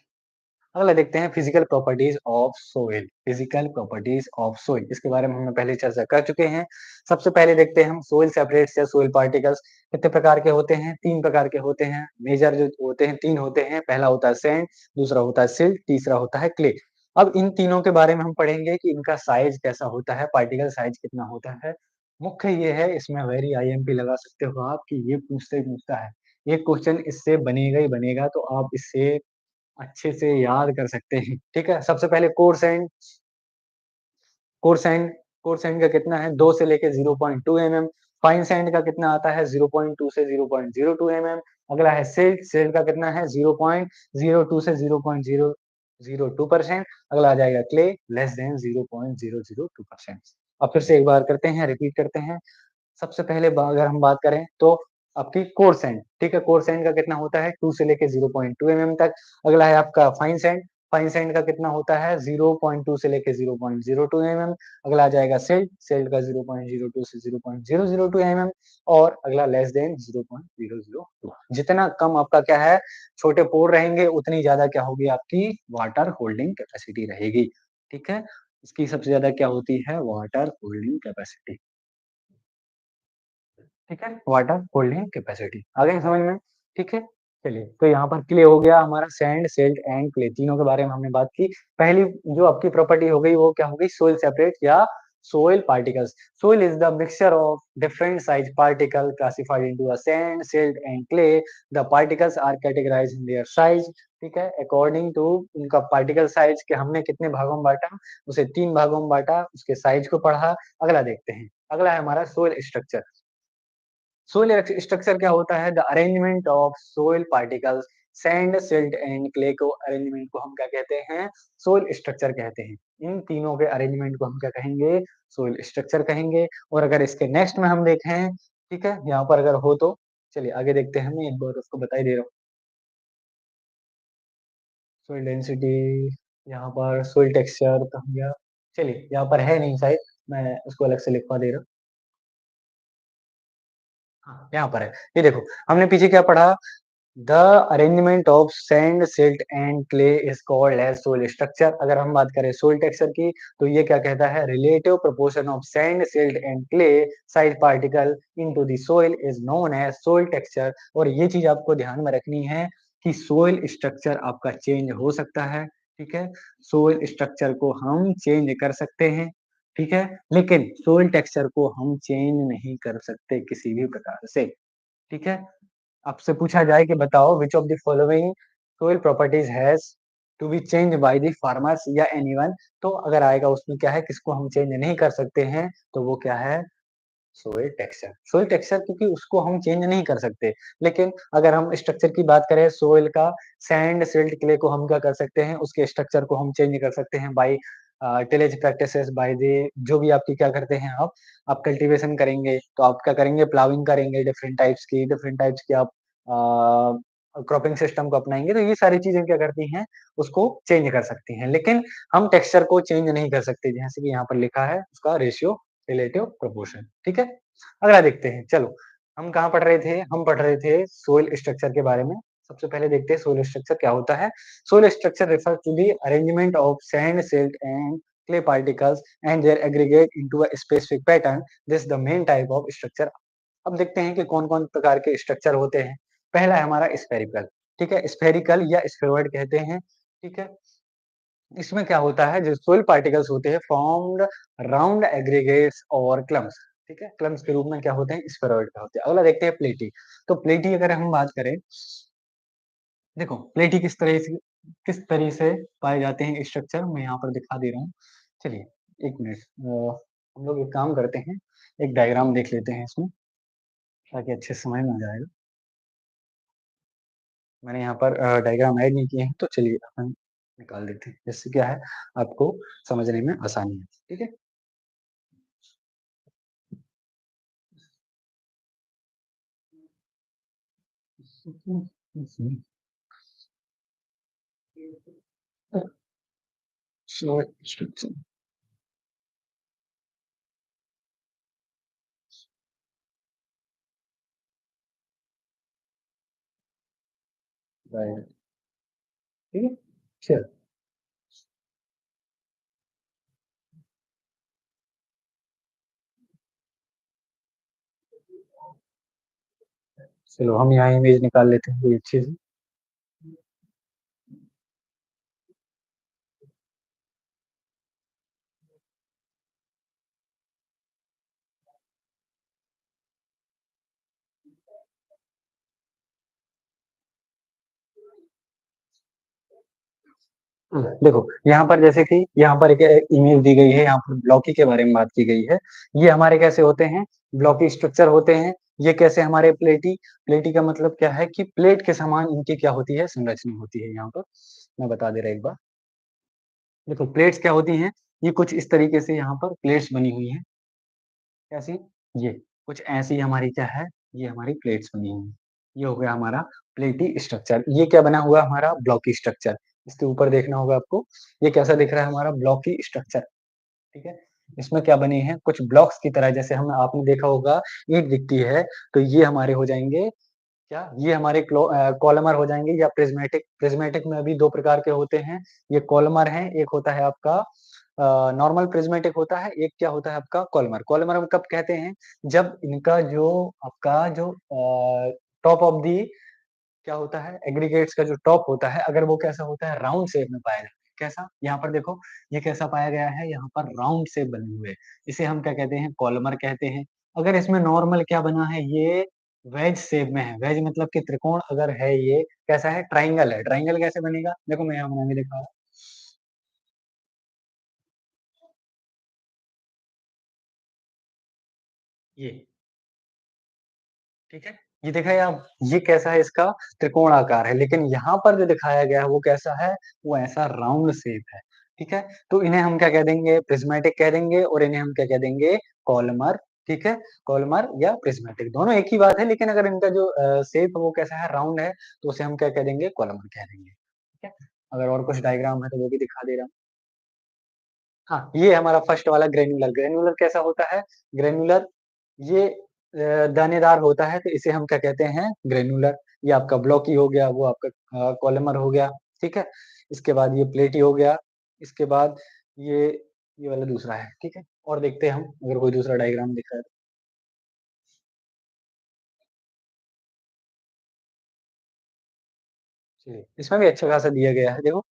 अगला देखते हैं physical properties of soil. Physical properties of soil, इसके बारे में हमने पहले चर्चा कर चुके हैं। सबसे पहले देखते हैं हम सोइल सेपरेट्स या सोइल पार्टिकल्स कितने प्रकार के होते हैं? 3 प्रकार के होते हैं। मेजर जो होते हैं 3 होते हैं। पहला होता है सैंड, दूसरा होता है सिल्ट, तीसरा होता है क्ले। अब इन तीनों के बारे में हम पढ़ेंगे कि इनका साइज कैसा होता है, पार्टिकल साइज कितना होता है। मुख्य ये है, इसमें वेरी आईएमपी लगा सकते हो आप कि ये पूछता ही पूछता है। ये क्वेश्चन इससे बनेगा ही बनेगा, तो आप इससे अच्छे से याद कर सकते हैं, ठीक है? सबसे पहले कोरसेंट कोरसेंट का कितना है 2 से लेके 0.2 एमएम, फाइन सैंड का कितना आता है 0.2 से 0.02 एमएम, अगला है सिल्ट, सिल्ट का कितना है 0.02 से 0.002%, अगला आ जाएगा क्ले लेस देन 0.002%। अब फिर से एक बार करते हैं, रिपीट करते हैं। सबसे पहले अगर हम बात करें तो आपकी कोर सैंड, ठीक है? कोर सैंड का कितना होता है 2 से लेके 0.2 एमएम तक। अगला है आपका फाइन सैंड का कितना होता है 0.2 से लेके 0.02 एमएम। अगला आ जाएगा सिल्ट, सिल्ट का 0.02 से 0.002 एमएम। और अगला लेस देन 0.002। जितना कम आपका क्या है, छोटे पोर रहेंगे, उतनी ज्यादा क्या होगी आपकी वाटर होल्डिंग कैपेसिटी रहेगी, ठीक है? इसकी सबसे ज्यादा क्या होती है? वाटर होल्डिंग कैपेसिटी, ठीक है? Water holding capacity. आ गई समझ में? ठीक है? चलिए, तो यहाँ पर क्ले हो गया हमारा, सैंड, सिल्ट एंड क्ले तीनों के बारे में हमने बात की। पहली जो आपकी प्रॉपर्टी हो गई वो क्या हो गई? सोइल सेपरेट या soil particles. Soil is the mixture of different size particle classified into a sand, silt and clay. The particles are categorized in their size, ठीक है? अकॉर्डिंग टू उनका पार्टिकल साइज के हमने कितने भागों में बाँटा? उसे 3 भागों में बाँटा, उसके साइज को पढ़ा। अगला देखते हैं। अगला है हमारा सोइल स्ट्रक्चर। सोइल स्ट्रक्चर क्या होता है? The arrangement of soil particles, sand, silt and clay को अरेंजमेंट को हम क्या कहते हैं? सोइल स्ट्रक्चर कहते हैं। इन तीनों के अरेंजमेंट को हम क्या कहेंगे? सोइल स्ट्रक्चर कहेंगे। और अगर इसके नेक्स्ट में हम देखें, ठीक है? यहाँ पर अगर हो तो चलिए आगे देखते हैं, मैं एक बार उसको बता ही दे रहा हूँ। सोइल डेंसिटी, यहाँ पर सोइल टेक्सचर कहाँ गया? चलिए, यहाँ पर है नहीं शायद, मैं उसको अलग से लिखवा दे रहा हूँ। हाँ, यहाँ पर है। ये देखो, हमने पीछे क्या पढ़ा? The arrangement of sand, silt and clay is called as soil structure. अगर हम बात करें सोइल टेक्सचर की, तो ये क्या कहता है? Relative proportion of sand, silt and clay size particle into the soil is known as soil texture. और ये चीज आपको ध्यान में रखनी है कि सोइल स्ट्रक्चर आपका चेंज हो सकता है, ठीक है? सोइल स्ट्रक्चर को हम चेंज कर सकते हैं, ठीक है? लेकिन सोइल टेक्सचर को हम चेंज नहीं कर सकते किसी भी प्रकार से, ठीक है? आपसे पूछा जाए कि बताओ which of the following soil properties has to be changed by the farmers या एनीवन, तो अगर आएगा उसमें क्या है, किसको हम चेंज नहीं कर सकते हैं, तो वो क्या है? Soil texture. सोइल टेक्सचर क्योंकि उसको हम चेंज नहीं कर सकते। लेकिन अगर हम स्ट्रक्चर की बात करें सोइल का, सैंड, सिल्ट, क्ले को हम क्या कर सकते हैं? उसके स्ट्रक्चर को हम चेंज कर सकते हैं by tillage practices, by the जो भी आपकी क्या करते हैं आप कल्टीवेशन करेंगे, तो आप क्या करेंगे? प्लाउइंग करेंगे डिफरेंट टाइप्स की आप क्रॉपिंग सिस्टम को अपनाएँगे, तो ये सारी चीज़ें क्या करती हैं? उसको चेंज कर सकती हैं। लेकिन हम टेक्सचर को चेंज नहीं कर सकते, जैसे कि यहाँ पर लिखा है उसका रेशियो रिलेटिव प्रोपोर्शन, ठीक है? अगला देखते हैं, चलो, हम कहाँ पढ़ रहे थे? हम पढ़ रहे थे सोइल स्ट्रक्चर के बारे में। सबसे पहले देखते हैं सोइल स्ट्रक्चर क्या होता है? Soil structure refers to the arrangement of sand, silt and clay particles and their aggregate into a specific pattern. This is the main type of structure. अब देखते हैं कि कौन-कौन प्रकार के स्ट्रक्चर होते हैं। पहला है हमारा स्फेरिकल, ठीक है? स्फेरिकल या स्फेरॉइड कहते हैं, ठीक है? इसमें क्या होता है, जो सोइल पार्टिकल्स होते हैं फॉर्म्ड राउंड एग्रीगेट्स और क्लम्प्स, ठीक है? क्लम्प्स के रूप में क्या होते हैं? स्फेरॉइड का होते हैं। अगला देखते हैं प्लेटी। तो प्लेटी अगर हम बात करें, देखो प्लेटी किस तरह से पाए जाते हैं स्ट्रक्चर मैं यहाँ पर दिखा दे रहा हूँ। चलिए 1 मिनट, हम लोग एक काम करते हैं, एक डायग्राम देख लेते हैं इसमें, ताकि अच्छे से समझ में आ जाएगा। मैंने यहाँ पर डायग्राम ऐड नहीं किए हैं, तो चलिए अपन निकाल देते हैं। इससे क्या है, आपको समझने में आसानी है, ठीक है? Short description. राइट, ठीक है? चलो, चलो हम यहाँ इमेज निकाल लेते हैं कोई अच्छी सी। देखो यहाँ पर जैसे कि यहाँ पर एक इमेज दी गई है, यहाँ पर ब्लॉकी के बारे में बात की गई है। ये हमारे कैसे होते हैं? ब्लॉकी स्ट्रक्चर होते हैं। ये कैसे हमारे प्लेटी, प्लेटी का मतलब क्या है कि प्लेट के समान इनकी क्या होती है? संरचना होती है यहाँ पर। मैं बता दे रहा एक बार। देखो प्लेट्स क्या होती हैं? ये कुछ इस तरीके से यहाँ पर प्लेट्स बनी हुई हैं। कैसी? ये, कुछ ऐसी हमारी क्या है? ये हमारी प्लेट्स बनी हुई हैं। ये हो गया हमारा प्लेटी स्ट्रक्चर। ये क्या बना हुआ हमारा? Blocky structure. इसके ऊपर देखना होगा आपको, ये कैसा दिख रहा है हमारा? ब्लॉकी स्ट्रक्चर, ठीक है? इसमें क्या बने हैं? कुछ ब्लॉक्स की तरह, जैसे हम आपने देखा होगा ईंट दिखती है, तो ये हमारे हो जाएँगे क्या? ये हमारे कॉलमर हो जाएँगे या प्रिज़्मेटिक। प्रिज़्मेटिक में भी 2 प्रकार के होते हैं, ये कॉलमर हैं, एक होता है आपका नॉर्मल प्रिज़्मेटिक होता है, एक क्या होता है आपका कॉलमर। कॉलमर हम कब कहते हैं? जब इनका जो आपका जो टॉप ऑफ दी क्या होता है, एग्रीगेट्स का जो टॉप होता है, अगर वो कैसा होता है? राउंड शेप में पाया जाता है। कैसा? यहाँ पर देखो, ये कैसा पाया गया है? यहाँ पर राउंड शेप बने हुए हैं। इसे हम क्या कहते हैं? कॉलमर कहते हैं। अगर इसमें नॉर्मल क्या बना है? ये वेज शेप में है। वेज मतलब कि त्रिकोण अगर है ये, कैसा है? ट्रायंगल है। ट्रायंगल कैसे बनेगा? देखो मैं यहाँ बना के दिखा रहा हूँ। ये, ठीक है? ये देखा है आप? ये कैसा है इसका? त्रिकोण आकार है, लेकिन यहाँ पर जो दिखाया गया है वो कैसा है? वो ऐसा राउंड शेप है, ठीक है? तो इन्हें हम क्या कह देंगे? प्रिज़्मेटिक कह देंगे और इन्हें हम क्या कह देंगे? कॉलमर, ठीक है? कॉलमर या प्रिज़्मेटिक दोनों एक ही बात है, लेकिन अगर इनका जो शेप है वो कैसा है? राउंड है, तो उसे हम क्या कह देंगे? कॉलमर कह देंगे, ठीक है? अगर और कुछ डायग्राम है तो वो भी दिखा दे रहा हूँ। हाँ, ये हमारा फर्स्ट वाला ग्रेन्युलर। ग्रेन्युलर कैसा होता है? ग्रेन्युलर ये दानेदार होता है, तो इसे हम क्या कहते हैं? ग्रेन्युलर। ये आपका ब्लॉकी हो गया, वो आपका कॉलमर हो गया, ठीक है? इसके बाद ये प्लेटी हो गया, इसके बाद ये ये वाला दूसरा है, ठीक है? और देखते हैं हम, अगर कोई दूसरा डायग्राम दिख रहा है तो। चलिए, इसमें भी अच्छा खासा दिया गया है, देखो।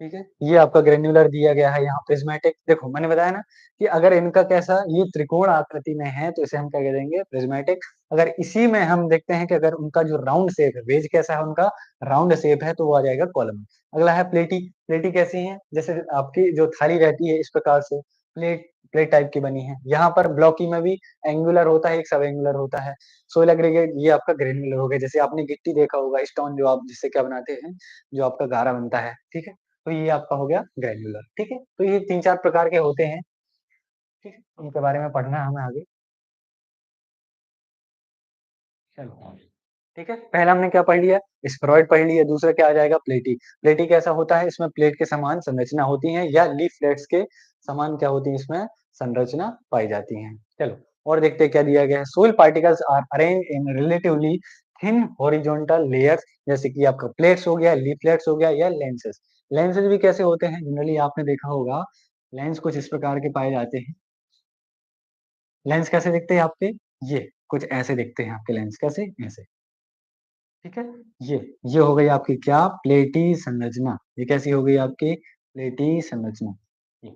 ठीक है? ये आपका ग्रेन्युलर दिया गया है, यहाँ प्रिज़्मेटिक देखो मैंने बताया ना कि अगर इनका कैसा ये त्रिकोण आकृति में है, तो इसे हम क्या कह देंगे? प्रिज़्मेटिक। अगर इसी में हम देखते हैं कि अगर उनका जो राउंड शेप है, वेज कैसा है उनका? राउंड शेप है, तो वो आ जाएगा कॉलम। अगला है प्लेटी। प्लेटी कैसी है? जैसे आपकी जो थाली रहती है इस प्रकार से प्लेट प्लेट टाइप की बनी है। यहाँ पर ब्लॉकी में भी एंगुलर होता है, एक सब एंगुलर होता है। सोइल एग्रीगेट ये आपका ग्रेन्युलर हो गया, जैसे आपने गिट्टी देखा होगा, स्टोन जो आप जिससे क्या बनाते हैं, जो आपका गारा बनता है, ठीक है? तो ये आपका हो गया ग्रैन्युलर, ठीक है? तो ये 3-4 प्रकार के होते हैं, ठीक है? उनके बारे में पढ़ना है हमें आगे। चलो, ठीक है? पहला हमने क्या पढ़ लिया? स्फेरॉइड पढ़ लिया, दूसरा क्या आ जाएगा? प्लेटी। प्लेटी कैसा होता है? इसमें प्लेट के समान संरचना होती है या लीफ फ्लेट्स के समान क्या होती है इसमें? संरचना पाई जाती है। चलो, और देखते हैं क्या दिया गया है, soil particles are arrange in relatively thin horizontal layers, जैसे कि आपका प्लेट्स हो गया, लीफलेट्स हो गया या लेंसेस। लेंसेस भी कैसे होते हैं, जनरली आपने देखा होगा, लेंस कुछ इस प्रकार के पाए जाते हैं। लेंस कैसे दिखते हैं आपके? ये कुछ ऐसे दिखते हैं आपके लेंस, कैसे? ऐसे, ठीक है? ये ये हो गई आपकी क्या? प्लेटी संरचना। ये कैसी हो गई आपकी? प्लेटी संरचना। ये,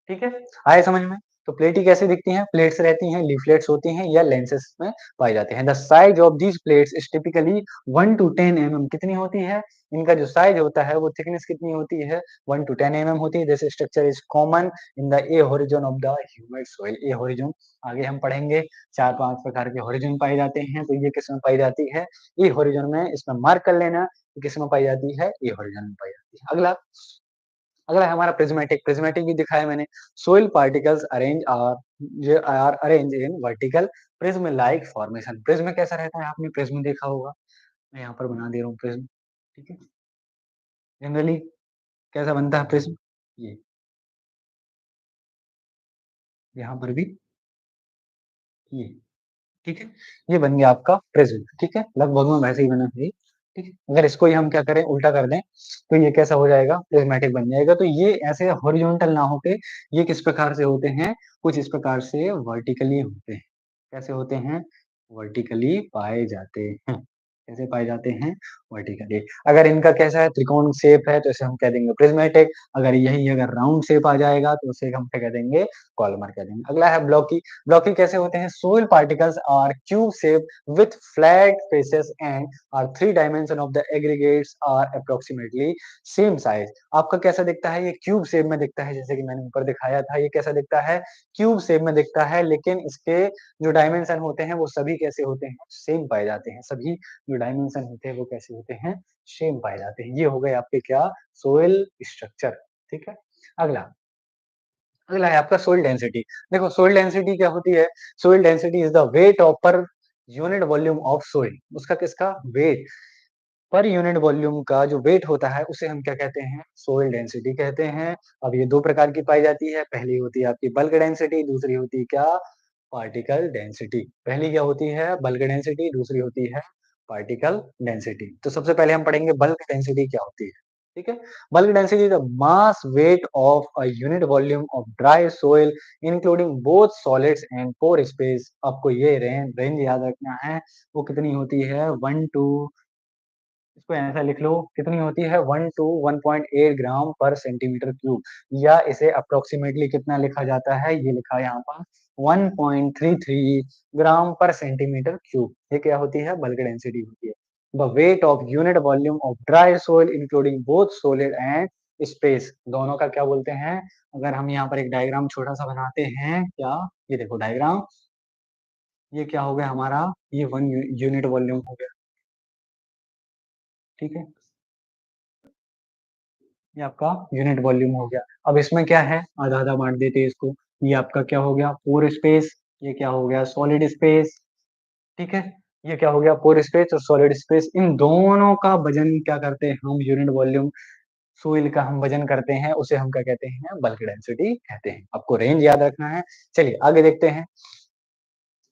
ठीक है? आए समझ में? तो प्लेटी कैसे दिखती हैं? प्लेट्स रहती हैं, लीफलेट्स होती हैं या लेंसेस में पाई जाती हैं। The size of these plates is typically 1 to 10 mm कितनी होती है? इनका जो साइज होता है वो थिकनेस कितनी होती है? 1 टू 10 mm होती है। This structure is common in the A horizon of the humid soil. A horizon आगे हम पढ़ेंगे, 4-5 प्रकार के होरिज़ोन पाए जाते हैं, तो ये किसमें पाई जाती है? ए होरिज़ोन में। इसमें मार्क कर लेना, किसमें पाई जाती है? ए होरिज़ोन में पाई जाती है। अगला अगला है हमारा प्रिज़्मेटिक। प्रिज़्मेटिक भी दिखाया मैंने। Soil particles are arrange in vertical prism like formation. Prism कैसा रहता है? आपने प्रिज़्म देखा होगा। मैं यहाँ पर बना दे रहा हूँ प्रिज़्म, ठीक है? जनरली कैसा बनता है प्रिज़्म? ये, यहाँ पर भी ये, ठीक है? ये बन गया आपका प्रिज़्म, ठीक है? लगभग में वैसे ही बना है ये, ठीक है? अगर इसको ही हम क्या करें, उल्टा कर दें, तो ये कैसा हो जाएगा? प्रिज़्मेटिक बन जाएगा। तो ये ऐसे हॉरिज़ॉन्टल ना होके ये किस प्रकार से होते हैं? कुछ इस प्रकार से वर्टिकली होते हैं। कैसे होते हैं? वर्टिकली पाए जाते हैं। कैसे पाए जाते हैं? वर्टिकली। अगर इनका कैसा है, त्रिकोण शेप है, तो इसे हम कह देंगे प्रिज़्मेटिक। अगर यही अगर राउंड शेप आ जाएगा तो उसे हम क्या कह देंगे? कॉलमर कह देंगे। अगला है ब्लॉकी। ब्लॉकी कैसे होते हैं? Soil particles are cube shape with flat faces and are 3 dimension of the aggregates are approximately same size. आपका कैसा दिखता है? ये क्यूब शेप में दिखता है, जैसे कि मैंने ऊपर दिखाया था। ये कैसा दिखता है? क्यूब शेप में दिखता है, लेकिन इसके जो डायमेंशन होते हैं वो सभी कैसे होते हैं? सेम पाए जाते हैं। सभी जो डायमेंशन होते हैं वो कैसे होते हैं? सेम पाए जाते हैं। ये हो गए आपके क्या? सोइल स्ट्रक्चर, ठीक है? अगला अगला है आपका सोइल डेंसिटी। देखो सोइल डेंसिटी क्या होती है? Soil density is the weight of per unit volume of soil. उसका किसका? वेट, पर यूनिट वॉल्यूम का जो वेट होता है उसे हम क्या कहते हैं? सोइल डेंसिटी कहते हैं। अब ये 2 प्रकार की पाई जाती है। पहली होती है आपकी बल्क डेंसिटी, दूसरी होती है क्या? Particle density. पहली क्या होती है? बल्क डेंसिटी, दूसरी होती है पार्टिकल डेंसिटी। तो सबसे पहले हम पढ़ेंगे बल्क डेंसिटी क्या होती है, ठीक है? Bulk density is the mass weight of a unit volume of dry soil including both solids and pore space. आपको ये रेंज याद रखना है। वो कितनी होती है? 1 टू, इसको ऐसा लिख लो, कितनी होती है? 1 टू 1.8 ग्राम पर सेंटीमीटर क्यूब, या इसे अप्रोक्सीमेटली कितना लिखा जाता है? ये लिखा है यहाँ पर 1.33 ग्राम पर सेंटीमीटर क्यूब। ये क्या होती है? बल्क डेंसिटी होती है। The weight of unit volume of dry soil including both solid and space, दोनों का क्या बोलते हैं? अगर हम यहाँ पर एक डायग्राम छोटा सा बनाते हैं, क्या? ये देखो डायग्राम, ये क्या हो गया हमारा? ये 1 यूनिट वॉल्यूम हो गया, ठीक है? ये आपका यूनिट वॉल्यूम हो गया। अब इसमें क्या है? आधा-आधा बाँट देते हैं इसको। ये आपका क्या हो गया? पोर स्पेस, ये क्या हो गया? सॉलिड स्पेस, ठीक है? ये क्या हो गया? पोर स्पेस और सॉलिड स्पेस। इन दोनों का वज़न क्या करते हैं हम? यूनिट वॉल्यूम सोइल का हम वज़न करते हैं, उसे हम क्या कहते हैं? बल्क डेंसिटी कहते हैं। आपको रेंज याद रखना है। चलिए आगे देखते हैं।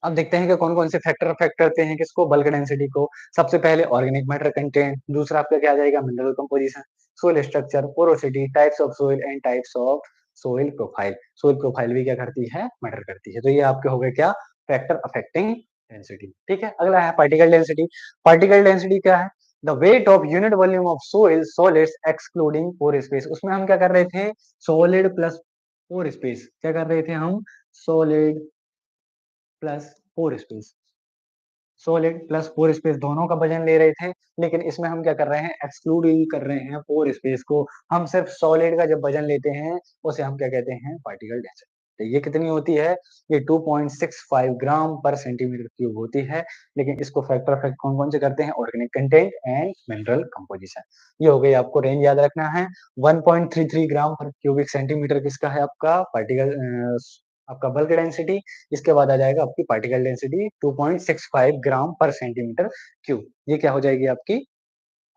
अब देखते हैं कि कौन-कौन से फैक्टर अफेक्ट करते हैं किसको? बल्क डेंसिटी को। सबसे पहले ऑर्गेनिक मैटर कंटेंट, दूसरा आपका क्या आ जाएगा? Mineral composition, soil structure, porosity, types of soil and types of soil profile. Soil profile भी क्या करती है? मैटर करती है। तो ये आपके हो गए क्या? फैक्टर अफेक्टिंग डेंसिटी, ठीक है? अगला है पार्टिकल डेंसिटी। पार्टिकल डेंसिटी क्या है? The weight of unit volume of soil solids excluding pore space. उसमें हम क्या कर रहे थे? Solid plus pore space. क्या कर रहे थे हम? Solid plus pore space. Solid plus pore space दोनों का वजन ले रहे थे, लेकिन इसमें हम क्या कर रहे हैं? एक्सक्लूड ही कर रहे हैं पोर स्पेस को। हम सिर्फ सॉलिड का जब वजन लेते हैं, उसे हम क्या कहते हैं? Particle density. तो ये कितनी होती है? ये 2.65 ग्राम पर सेंटीमीटर क्यूब होती है। लेकिन इसको फैक्टर अफेक्ट कौन-कौन से करते हैं? Organic content and mineral composition. ये हो गई, आपको रेंज याद रखना है। 1.33 ग्राम पर क्यूबिक सेंटीमीटर किसका है? आपका पार्टिकल आपका बल्क डेंसिटी। इसके बाद आ जाएगा आपकी पार्टिकल डेंसिटी 2.65 ग्राम पर सेंटीमीटर क्यूब। ये क्या हो जाएगी आपकी?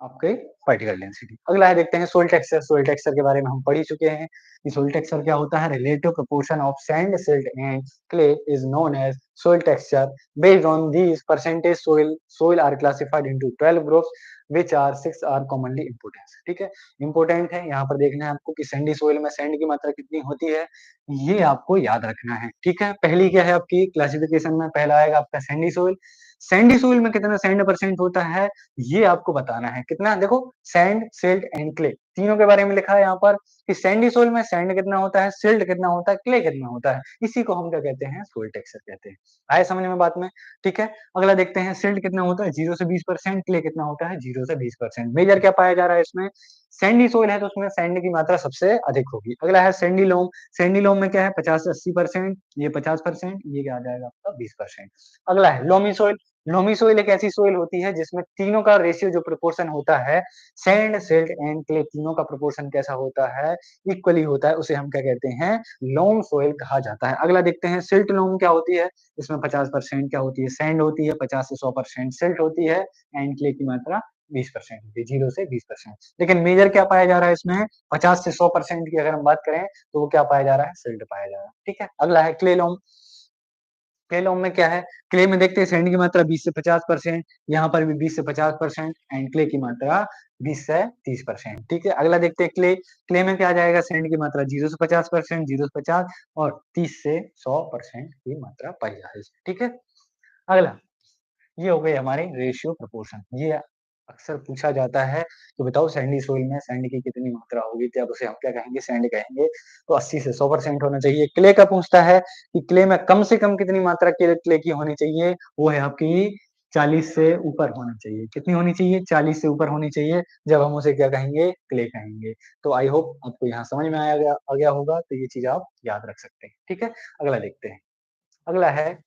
आपके पार्टिकल डेंसिटी। अगला है देखते हैं सोइल टेक्सचर। सोइल टेक्सचर के बारे में हम पढ़ ही चुके हैं कि सोइल टेक्सचर क्या होता है। Relative proportion of sand, silt and clay is known as soil texture. Based on these percentage soil are classified into 12 groups which are 6 are commonly important. ठीक है, इंपॉर्टेंट है, यहाँ पर देखना है आपको कि सैंडी सोइल में सैंड की मात्रा कितनी होती है, ये आपको याद रखना है। ठीक है, पहली क्या है आपकी क्लासिफिकेशन में, पहला आएगा आपका सैंडी सोइल। सैंडी सोइल में कितना सैंड परसेंट होता है, ये आपको बताना है। कितना, देखो सैंड, सिल्ट एंड क्ले तीनों के बारे में लिखा है यहाँ पर कि सैंडी सोइल में सैंड कितना होता है, सिल्ट कितना होता है, क्ले कितना होता है। इसी को हम क्या कहते हैं, सोइल टेक्सचर कहते हैं। आए समझ में बात में। ठीक है, अगला देखते हैं सिल्ट कितना होता है, 0 से 20%, क्ले कितना होता है, 0 से 20%। मेजर क्या पाया जा रहा है इसमें, सैंडी सोइल है तो उसमें सैंड की मात्रा सबसे अधिक होगी। अगला है सैंडी लोम। सैंडी लोम में क्या है, 50 से 80%, ये 50%, ये क्या आ जाएगा आपका 20%। अगला है लोमी सोइल। लोमी सोइल एक ऐसी सोइल होती है जिसमें तीनों का रेशियो जो प्रोपोर्शन होता है, सैंड, सिल्ट एंड क्ले तीनों का प्रोपोर्शन कैसा होता है, इक्वली होता है, उसे हम क्या कहते हैं, लोम सोइल कहा जाता है। अगला देखते हैं सिल्ट लोम क्या होती है। इसमें 50% क्या होती है, सैंड होती है, 50 से 100% सिल्ट होती है, एंड क्ले की मात्रा 20% होती है, 0 से 20%। लेकिन मेजर क्या पाया जा रहा है इसमें, 50 से 100% की अगर हम बात करें तो वो क्या पाया जा रहा है, सिल्ट पाया जा रहा है। ठीक है, अगला है क्ले लोम। क्ले लोम में क्या है, क्ले में देखते हैं सैंड की मात्रा 20 से 50%, यहाँ पर भी 20 से 50%, एंड क्ले की मात्रा 20 से 30%। ठीक है, अगला देखते हैं क्ले। क्ले में क्या आ जाएगा, सैंड की मात्रा 0 से 50%, 0 से 50 और 30 से 100% की मात्रा पाई जा रही है। ठीक है, अगला ये हो गई हमारी रेशियो प्रोपोर्शन। ये अक्सर पूछा जाता है, तो बताओ सैंडी सोइल में सैंड की कितनी मात्रा होगी, तो अब उसे हम क्या कहेंगे, सैंड कहेंगे। तो 80 से 100% होना चाहिए। क्ले का पूछता है कि क्ले में कम से कम कितनी मात्रा क्ले की होनी चाहिए, वो है आपकी 40 से ऊपर होना चाहिए। कितनी होनी चाहिए, 40 से ऊपर होनी चाहिए, जब हम उसे क्या कहेंगे, क्ले कहेंगे। तो आई होप आपको यहाँ समझ में आ गया होगा, तो ये चीज आप याद रख सकते हैं। ठीक है, अगला देखते हैं। अगला है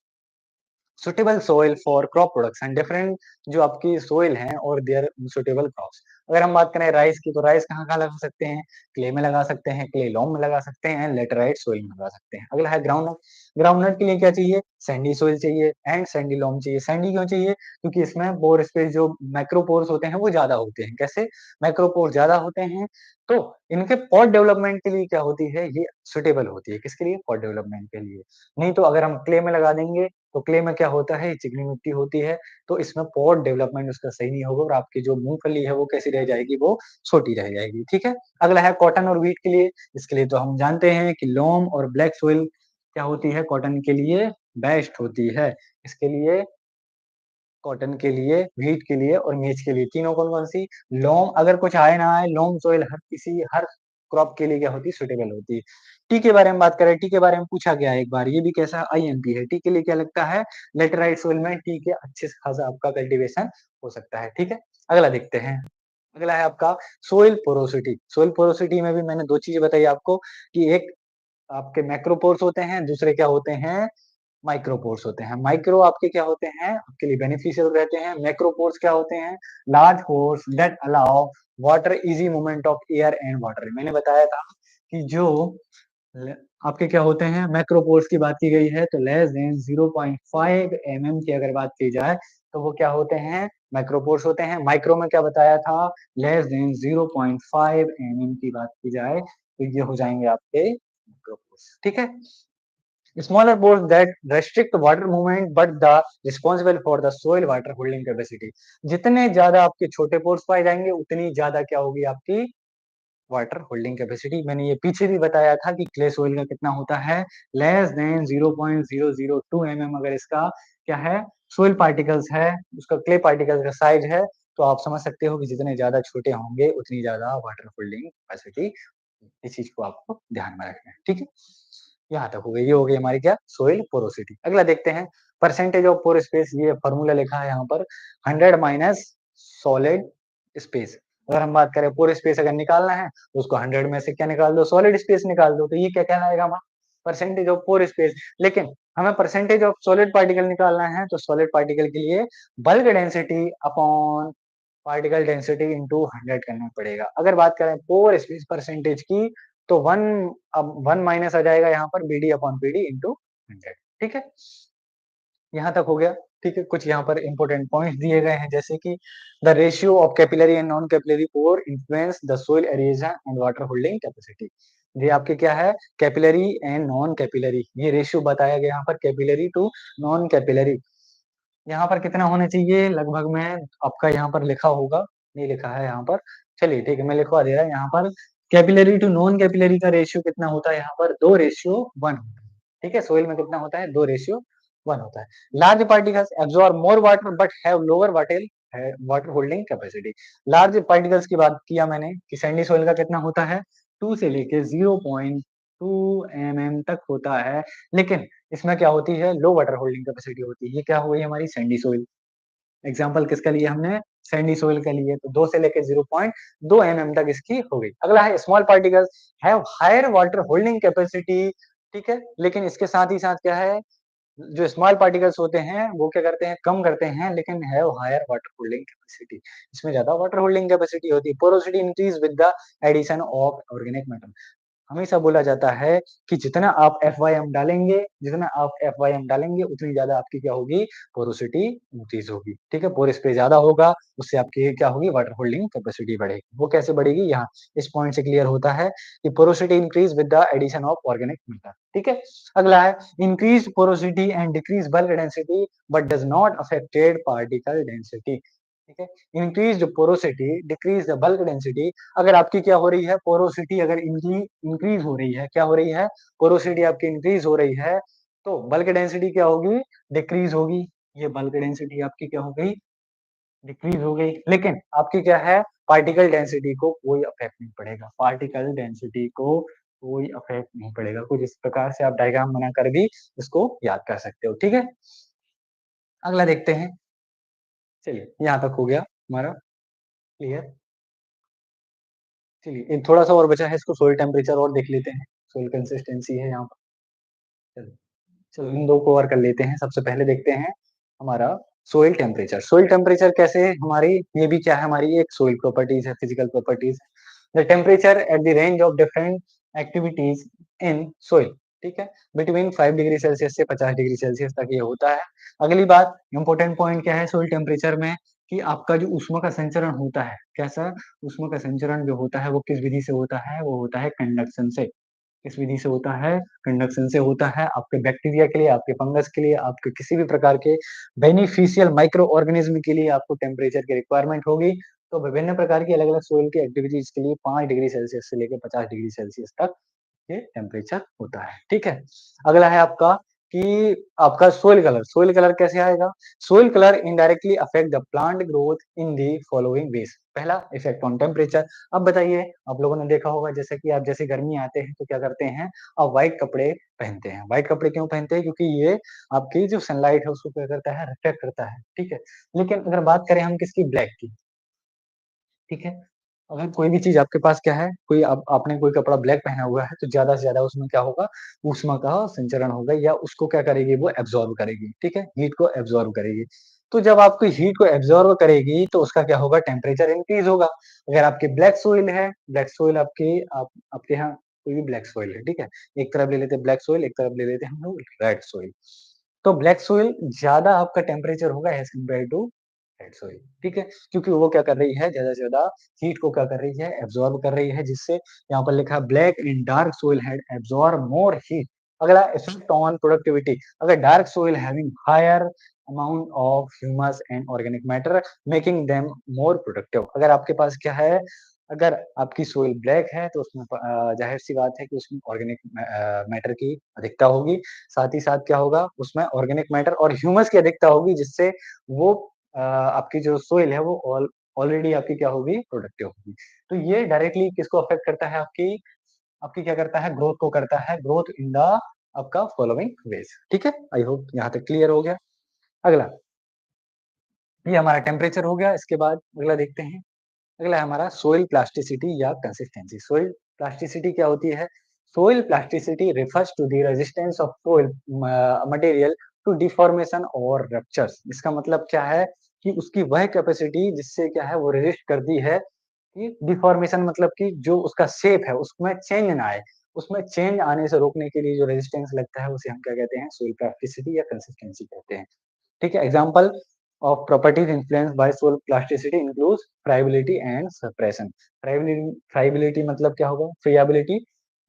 suitable soil for crop production. Different जो आपकी सोइल है और देयर सुटेबल क्रॉप्स। अगर हम बात करें राइस की, तो राइस कहाँ लगा सकते हैं, क्ले में लगा सकते हैं, क्ले लॉम में लगा सकते हैं, लेटराइट सोइल में लगा सकते हैं। अगला है ग्राउंडनट। ग्राउंडनट के लिए क्या चाहिए, सैंडी सोइल चाहिए एंड सैंडी लॉम चाहिए। सैंडी क्यों चाहिए, क्योंकि इसमें पोर स्पेस जो मैक्रोपोर्स होते हैं वो ज्यादा होते हैं। कैसे, मैक्रोपोर ज्यादा होते हैं, तो इनके पॉट डेवलपमेंट के लिए क्या होती है, ये सुटेबल होती है। किसके लिए, पॉट डेवलपमेंट के लिए। नहीं तो अगर हम क्ले में लगा देंगे, तो क्ले में क्या होता है, चिकनी मिट्टी होती है, तो इसमें पॉट डेवलपमेंट उसका सही नहीं होगा और आपकी जो मूंगफली है वो कैसी रह जाएगी, वो छोटी रह जाएगी। ठीक है, अगला है कॉटन और व्हीट के लिए। इसके लिए तो हम जानते हैं कि लॉम और ब्लैक सोइल क्या होती है, कॉटन के लिए बेस्ट होती है। इसके लिए कॉटन के लिए, व्हीट के लिए और मेज के लिए, तीनों कौन-कौन सी, लॉम अगर कुछ आए ना आए, लॉम सोइल हर क्रॉप के लिए क्या होती है, सूटेबल होती है। टी के बारे में बात करें, टी के बारे में पूछा गया है एक बार, ये भी कैसा आईएमपी है। टी के लिए क्या लगता है, लेटेराइट सोइल में टी के अच्छे से खासा आपका कल्टीवेशन हो सकता है। ठीक है, अगला देखते हैं। अगला है आपका सोइल पोरोसिटी। सोइल पोरोसिटी में भी मैंने 2 चीजें बताई आपको कि एक आपके मैक्रोपोर्स होते हैं, दूसरे क्या होते हैं, माइक्रोपोर्स होते हैं। माइक्रो आपके क्या होते हैं, आपके लिए बेनिफिशियल रहते हैं। मैक्रोपोर्स क्या होते हैं, large pores that allow water easy movement of air and water. मैंने बताया था कि जो आपके क्या होते हैं, मैक्रोपोर्स की बात की गई है, तो लेस देन 0.5 mm की अगर बात की जाए, तो वो क्या होते हैं, मैक्रोपोर्स होते हैं। माइक्रो में क्या बताया था, लेस देन 0.5 mm की बात की जाए, तो ये हो जाएंगे आपके मैक्रोपोर्स। ठीक है, smaller pores that restrict water movement but the responsible for the soil water holding capacity। जितने ज्यादा आपके छोटे पोर्स पाए जाएंगे, उतनी ज्यादा क्या होगी आपकी वाटर होल्डिंग कैपेसिटी। मैंने ये पीछे भी बताया था कि क्ले सोइल का कितना होता है, लेस देन 0.002 mm अगर इसका क्या है, सोइल पार्टिकल्स है, उसका क्ले पार्टिकल्स का साइज है, तो आप समझ सकते हो कि जितने ज्यादा छोटे होंगे उतनी ज्यादा वाटर होल्डिंग कैपेसिटी। इस चीज को आपको ध्यान में रखना है। ठीक है, यहाँ तक हो गई, ये हो गई हमारी क्या, सोइल पोरोसिटी। अगला देखते हैं परसेंटेज ऑफ पोर स्पेस। ये फॉर्मूला लिखा है यहाँ पर, 100 माइनस सॉलिड स्पेस। अगर हम बात करें पोर स्पेस अगर निकालना है, तो उसको 100 में से क्या निकाल दो, सॉलिड स्पेस निकाल दो, तो ये क्या कहलाएगा हमारा, परसेंटेज ऑफ पोर स्पेस। लेकिन हमें परसेंटेज ऑफ सॉलिड पार्टिकल निकालना है, तो सॉलिड पार्टिकल के लिए bulk density upon particle density into 100 करना पड़ेगा। अगर बात करें पोर स्पेस परसेंटेज की, तो 1, अब 1 माइनस आ जाएगा यहाँ पर, B D upon P D into 100। ठीक है, यहाँ तक हो गया। ठीक है? कुछ यहाँ पर इम्पोर्टेंट पॉइंट्स दिए गए हैं जैसे कि the ratio of capillary and non capillary pore influence the soil aeration and water holding capacity. ये आपके क्या है कैपिलरी एंड नॉन कैपिलरी ये रेशियो बताया गया यहाँ पर कैपिलरी टू नॉन कैपिलरी। यहाँ पर कितना होना चाहिए लगभग में आपका यहाँ पर लिखा होगा, नहीं लिखा है यहाँ पर। चलिए ठीक है, मैं लिखवा दे रहा यहाँ पर कैपिलरी टू नॉन कैपिलरी का रेशियो कितना होता है यहाँ पर 2:1 होता है। ठीक है? सोइल में कितना होता है 2:1 होता है। Large particles absorb more water but have lower water holding capacity. Large particles की बात किया मैंने कि सैंडी सोइल का कितना होता है 2 से लेके 0.2 तक होता है, लेकिन इसमें क्या होती है लो वाटर होल्डिंग कैपेसिटी होती है। ये क्या हो गई हमारी सैंडी सोइल। एग्जांपल किसका लिया हमने सैंडी सोइल का लिए तो 2 से लेके 0.2 तक इसकी हो गई। अगला है small particles have higher water holding capacity. ठीक है? लेकिन इसके साथ ही साथ क्या है जो स्मॉल पार्टिकल्स होते हैं वो क्या करते हैं कम करते हैं लेकिन have higher water holding capacity. इसमें ज्यादा वाटर होल्डिंग कैपेसिटी होती है। Porosity increase with the addition of organic matter. हमेशा बोला जाता है कि जितना आप एफवाईएम डालेंगे उतनी ज्यादा आपकी क्या होगी पोरोसिटी इंक्रीज होगी। ठीक है? पोर स्पेस ज्यादा होगा उससे आपकी क्या होगी वाटर होल्डिंग कैपेसिटी बढ़ेगी। वो कैसे बढ़ेगी यहाँ इस पॉइंट से क्लियर होता है कि porosity increase with the addition of organic matter. ठीक है? अगला है increase porosity and decrease bulk density but does not affected particle density. ठीक है? Increase porosity decrease the bulk density. अगर आपकी क्या हो रही है पोरोसिटी अगर इंक्रीज हो रही है क्या हो रही है पोरोसिटी आपकी इंक्रीज हो रही है तो बल्क डेंसिटी क्या होगी डिक्रीज होगी। ये बल्क डेंसिटी आपकी क्या हो गई डिक्रीज हो गई, लेकिन आपकी क्या है पार्टिकल डेंसिटी को कोई अफेक्ट नहीं पड़ेगा। पार्टिकल डेंसिटी को कोई अफेक्ट नहीं पड़ेगा। कुछ इस प्रकार से आप डायग्राम बनाकर भी इसको याद कर सकते हो। ठीक है? अगला देखते हैं। चलिए यहाँ तक हो गया हमारा क्लियर। चलिए एक थोड़ा सा और बचा है इसको सोइल टेम्परेचर और देख लेते हैं। सोइल कंसिस्टेंसी है यहाँ पर। चलो चलो इन 2 को और कर लेते हैं। सबसे पहले देखते हैं हमारा सोइल टेम्परेचर। सोइल टेम्परेचर कैसे हमारी ये भी क्या है हमारी एक सोइल प्रॉपर्टीज है physical properties. The temperature at the range of different activities in soil. ठीक है? बिटवीन 5 डिग्री सेल्सियस से 50 डिग्री सेल्सियस तक ये होता है। अगली बात इंपॉर्टेंट पॉइंट क्या है सोइल टेम्परेचर में कि आपका जो ऊष्मा का संचरण होता है कैसा ऊष्मा का संचरण जो होता है वो किस विधि से होता है वो होता है कंडक्शन से। किस विधि से होता है कंडक्शन से होता है। आपके बैक्टीरिया के लिए आपके फंगस के लिए आपके किसी भी प्रकार के बेनिफिशियल माइक्रो ऑर्गेनिज्म के लिए आपको टेम्परेचर की रिक्वायरमेंट होगी। तो विभिन्न प्रकार की अलग अलग सोइल की एक्टिविटीज के लिए 5 डिग्री सेल्सियस से लेकर 50 डिग्री सेल्सियस तक ये टेम्परेचर होता है। ठीक है? अगला है आपका कि आपका सोइल कलर कैसे आएगा। Soil colour indirectly affect the plant growth in the following veg. पहला इफेक्ट ऑन टेम्परेचर। अब बताइए आप लोगों ने देखा होगा जैसे कि आप जैसे गर्मी आते हैं तो क्या करते हैं आप व्हाइट कपड़े पहनते हैं। व्हाइट कपड़े क्यों पहनते हैं क्योंकि ये आपकी जो सनलाइट है उसको क्या करता है रिफ्लेक्ट करता है। ठीक है? लेकिन अगर बात करें हम किसकी ब्लैक की। ठीक है? अगर कोई भी चीज़ आपके पास क्या है, कोई आप आपने कोई कपड़ा ब्लैक पहना हुआ है, तो ज़्यादा से ज़्यादा उसमें क्या होगा, ऊष्मा का संचरण होगा या उसको क्या करेगी वो एब्ज़ॉर्ब करेगी, ठीक है? हीट को एब्ज़ॉर्ब करेगी। तो जब आपकी हीट को एब्ज़ॉर्ब करेगी, तो उसका क्या होगा टेम्परेचर इंक्रीज़ होगा। अगर आपकी ब्लैक सॉइल है, ब्लैक सॉइल आपकी आपके यहाँ कोई भी ब्लैक सॉइल है, ठीक है? एक तरफ ले लेते हैं ब्लैक सॉइल, एक तरफ ले लेते हैं हम लोग रेड सॉइल। तो ब्लैक सॉइल ज़्यादा आपका टेम्परेचर होगा as compare to red soil, ठीक है? क्योंकि वो क्या कर रही है ज़्यादा से ज़्यादा हीट को क्या कर रही है एब्ज़ॉर्ब कर रही है जिससे यहाँ पर लिखा है black and dark soil had absorb more heat. अगला इफेक्ट ऑन प्रोडक्टिविटी। अगर dark soil having higher amount of humus and organic matter making them more productive. अगर आपके पास क्या है अगर आपकी सोइल ब्लैक है तो उसमें ज़ाहिर-सी बात है कि उसमें ऑर्गेनिक मैटर की अधिकता होगी। साथ ही साथ क्या होगा उसमें ऑर्गेनिक मैटर और ह्यूमस की अधिकता होगी जिससे वो आपकी जो सोइल है वो ऑलरेडी आपकी क्या होगी प्रोडक्टिव होगी। तो ये डायरेक्टली किसको अफेक्ट करता है आपकी आपकी क्या करता है ग्रोथ को करता है ग्रोथ इन द आपका फॉलोइंग वेज। ठीक है? आई होप यहाँ तक क्लियर हो गया। अगला ये हमारा टेम्परेचर हो गया। इसके बाद अगला देखते हैं। अगला है हमारा सोइल प्लास्टिसिटी या कंसिस्टेंसी। सोइल प्लास्टिसिटी क्या होती है? Soil plasticity refers to the resistance of soil material to deformation और रप्चर्स। इसका मतलब क्या है कि उसकी वह कैपेसिटी जिससे क्या है वो रेजिस्ट करती है कि डिफॉर्मेशन मतलब कि जो उसका शेप है उसमें चेंज ना आए। उसमें चेंज आने से रोकने के लिए जो रेजिस्टेंस लगता है उसे हम क्या कहते हैं सोइल प्लास्टिसिटी या कंसिस्टेंसी कहते हैं। ठीक है? Example of properties influenced by soil plasticity includes friability and suppression. Friability मतलब क्या होगा? फ्रीएबिलिटी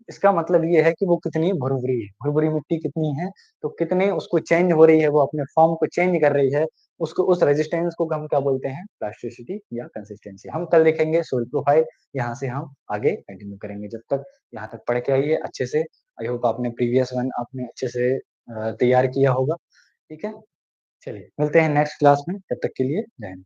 इसका मतलब ये है कि वो कितनी भुरभुरी है, भुरभुरी मिट्टी कितनी है, तो कितने उसको चेंज हो रही है, वो अपने फॉर्म को चेंज कर रही है, उसको उस रेजिस्टेंस को हम क्या बोलते हैं? प्लास्टिसिटी या कंसिस्टेंसी। हम कल देखेंगे सोइल प्रोफाइल, यहाँ से हम आगे कंटिन्यू करेंगे। जब तक यहाँ तक पढ़ के आइए अच्छे से, आई होप आपने प्रीवियस वन आपने अच्छे से तैयार किया होगा, ठीक है? चलिए, मिलते हैं नेक्स्ट क्लास में, तब तक के लिए जय हिंद।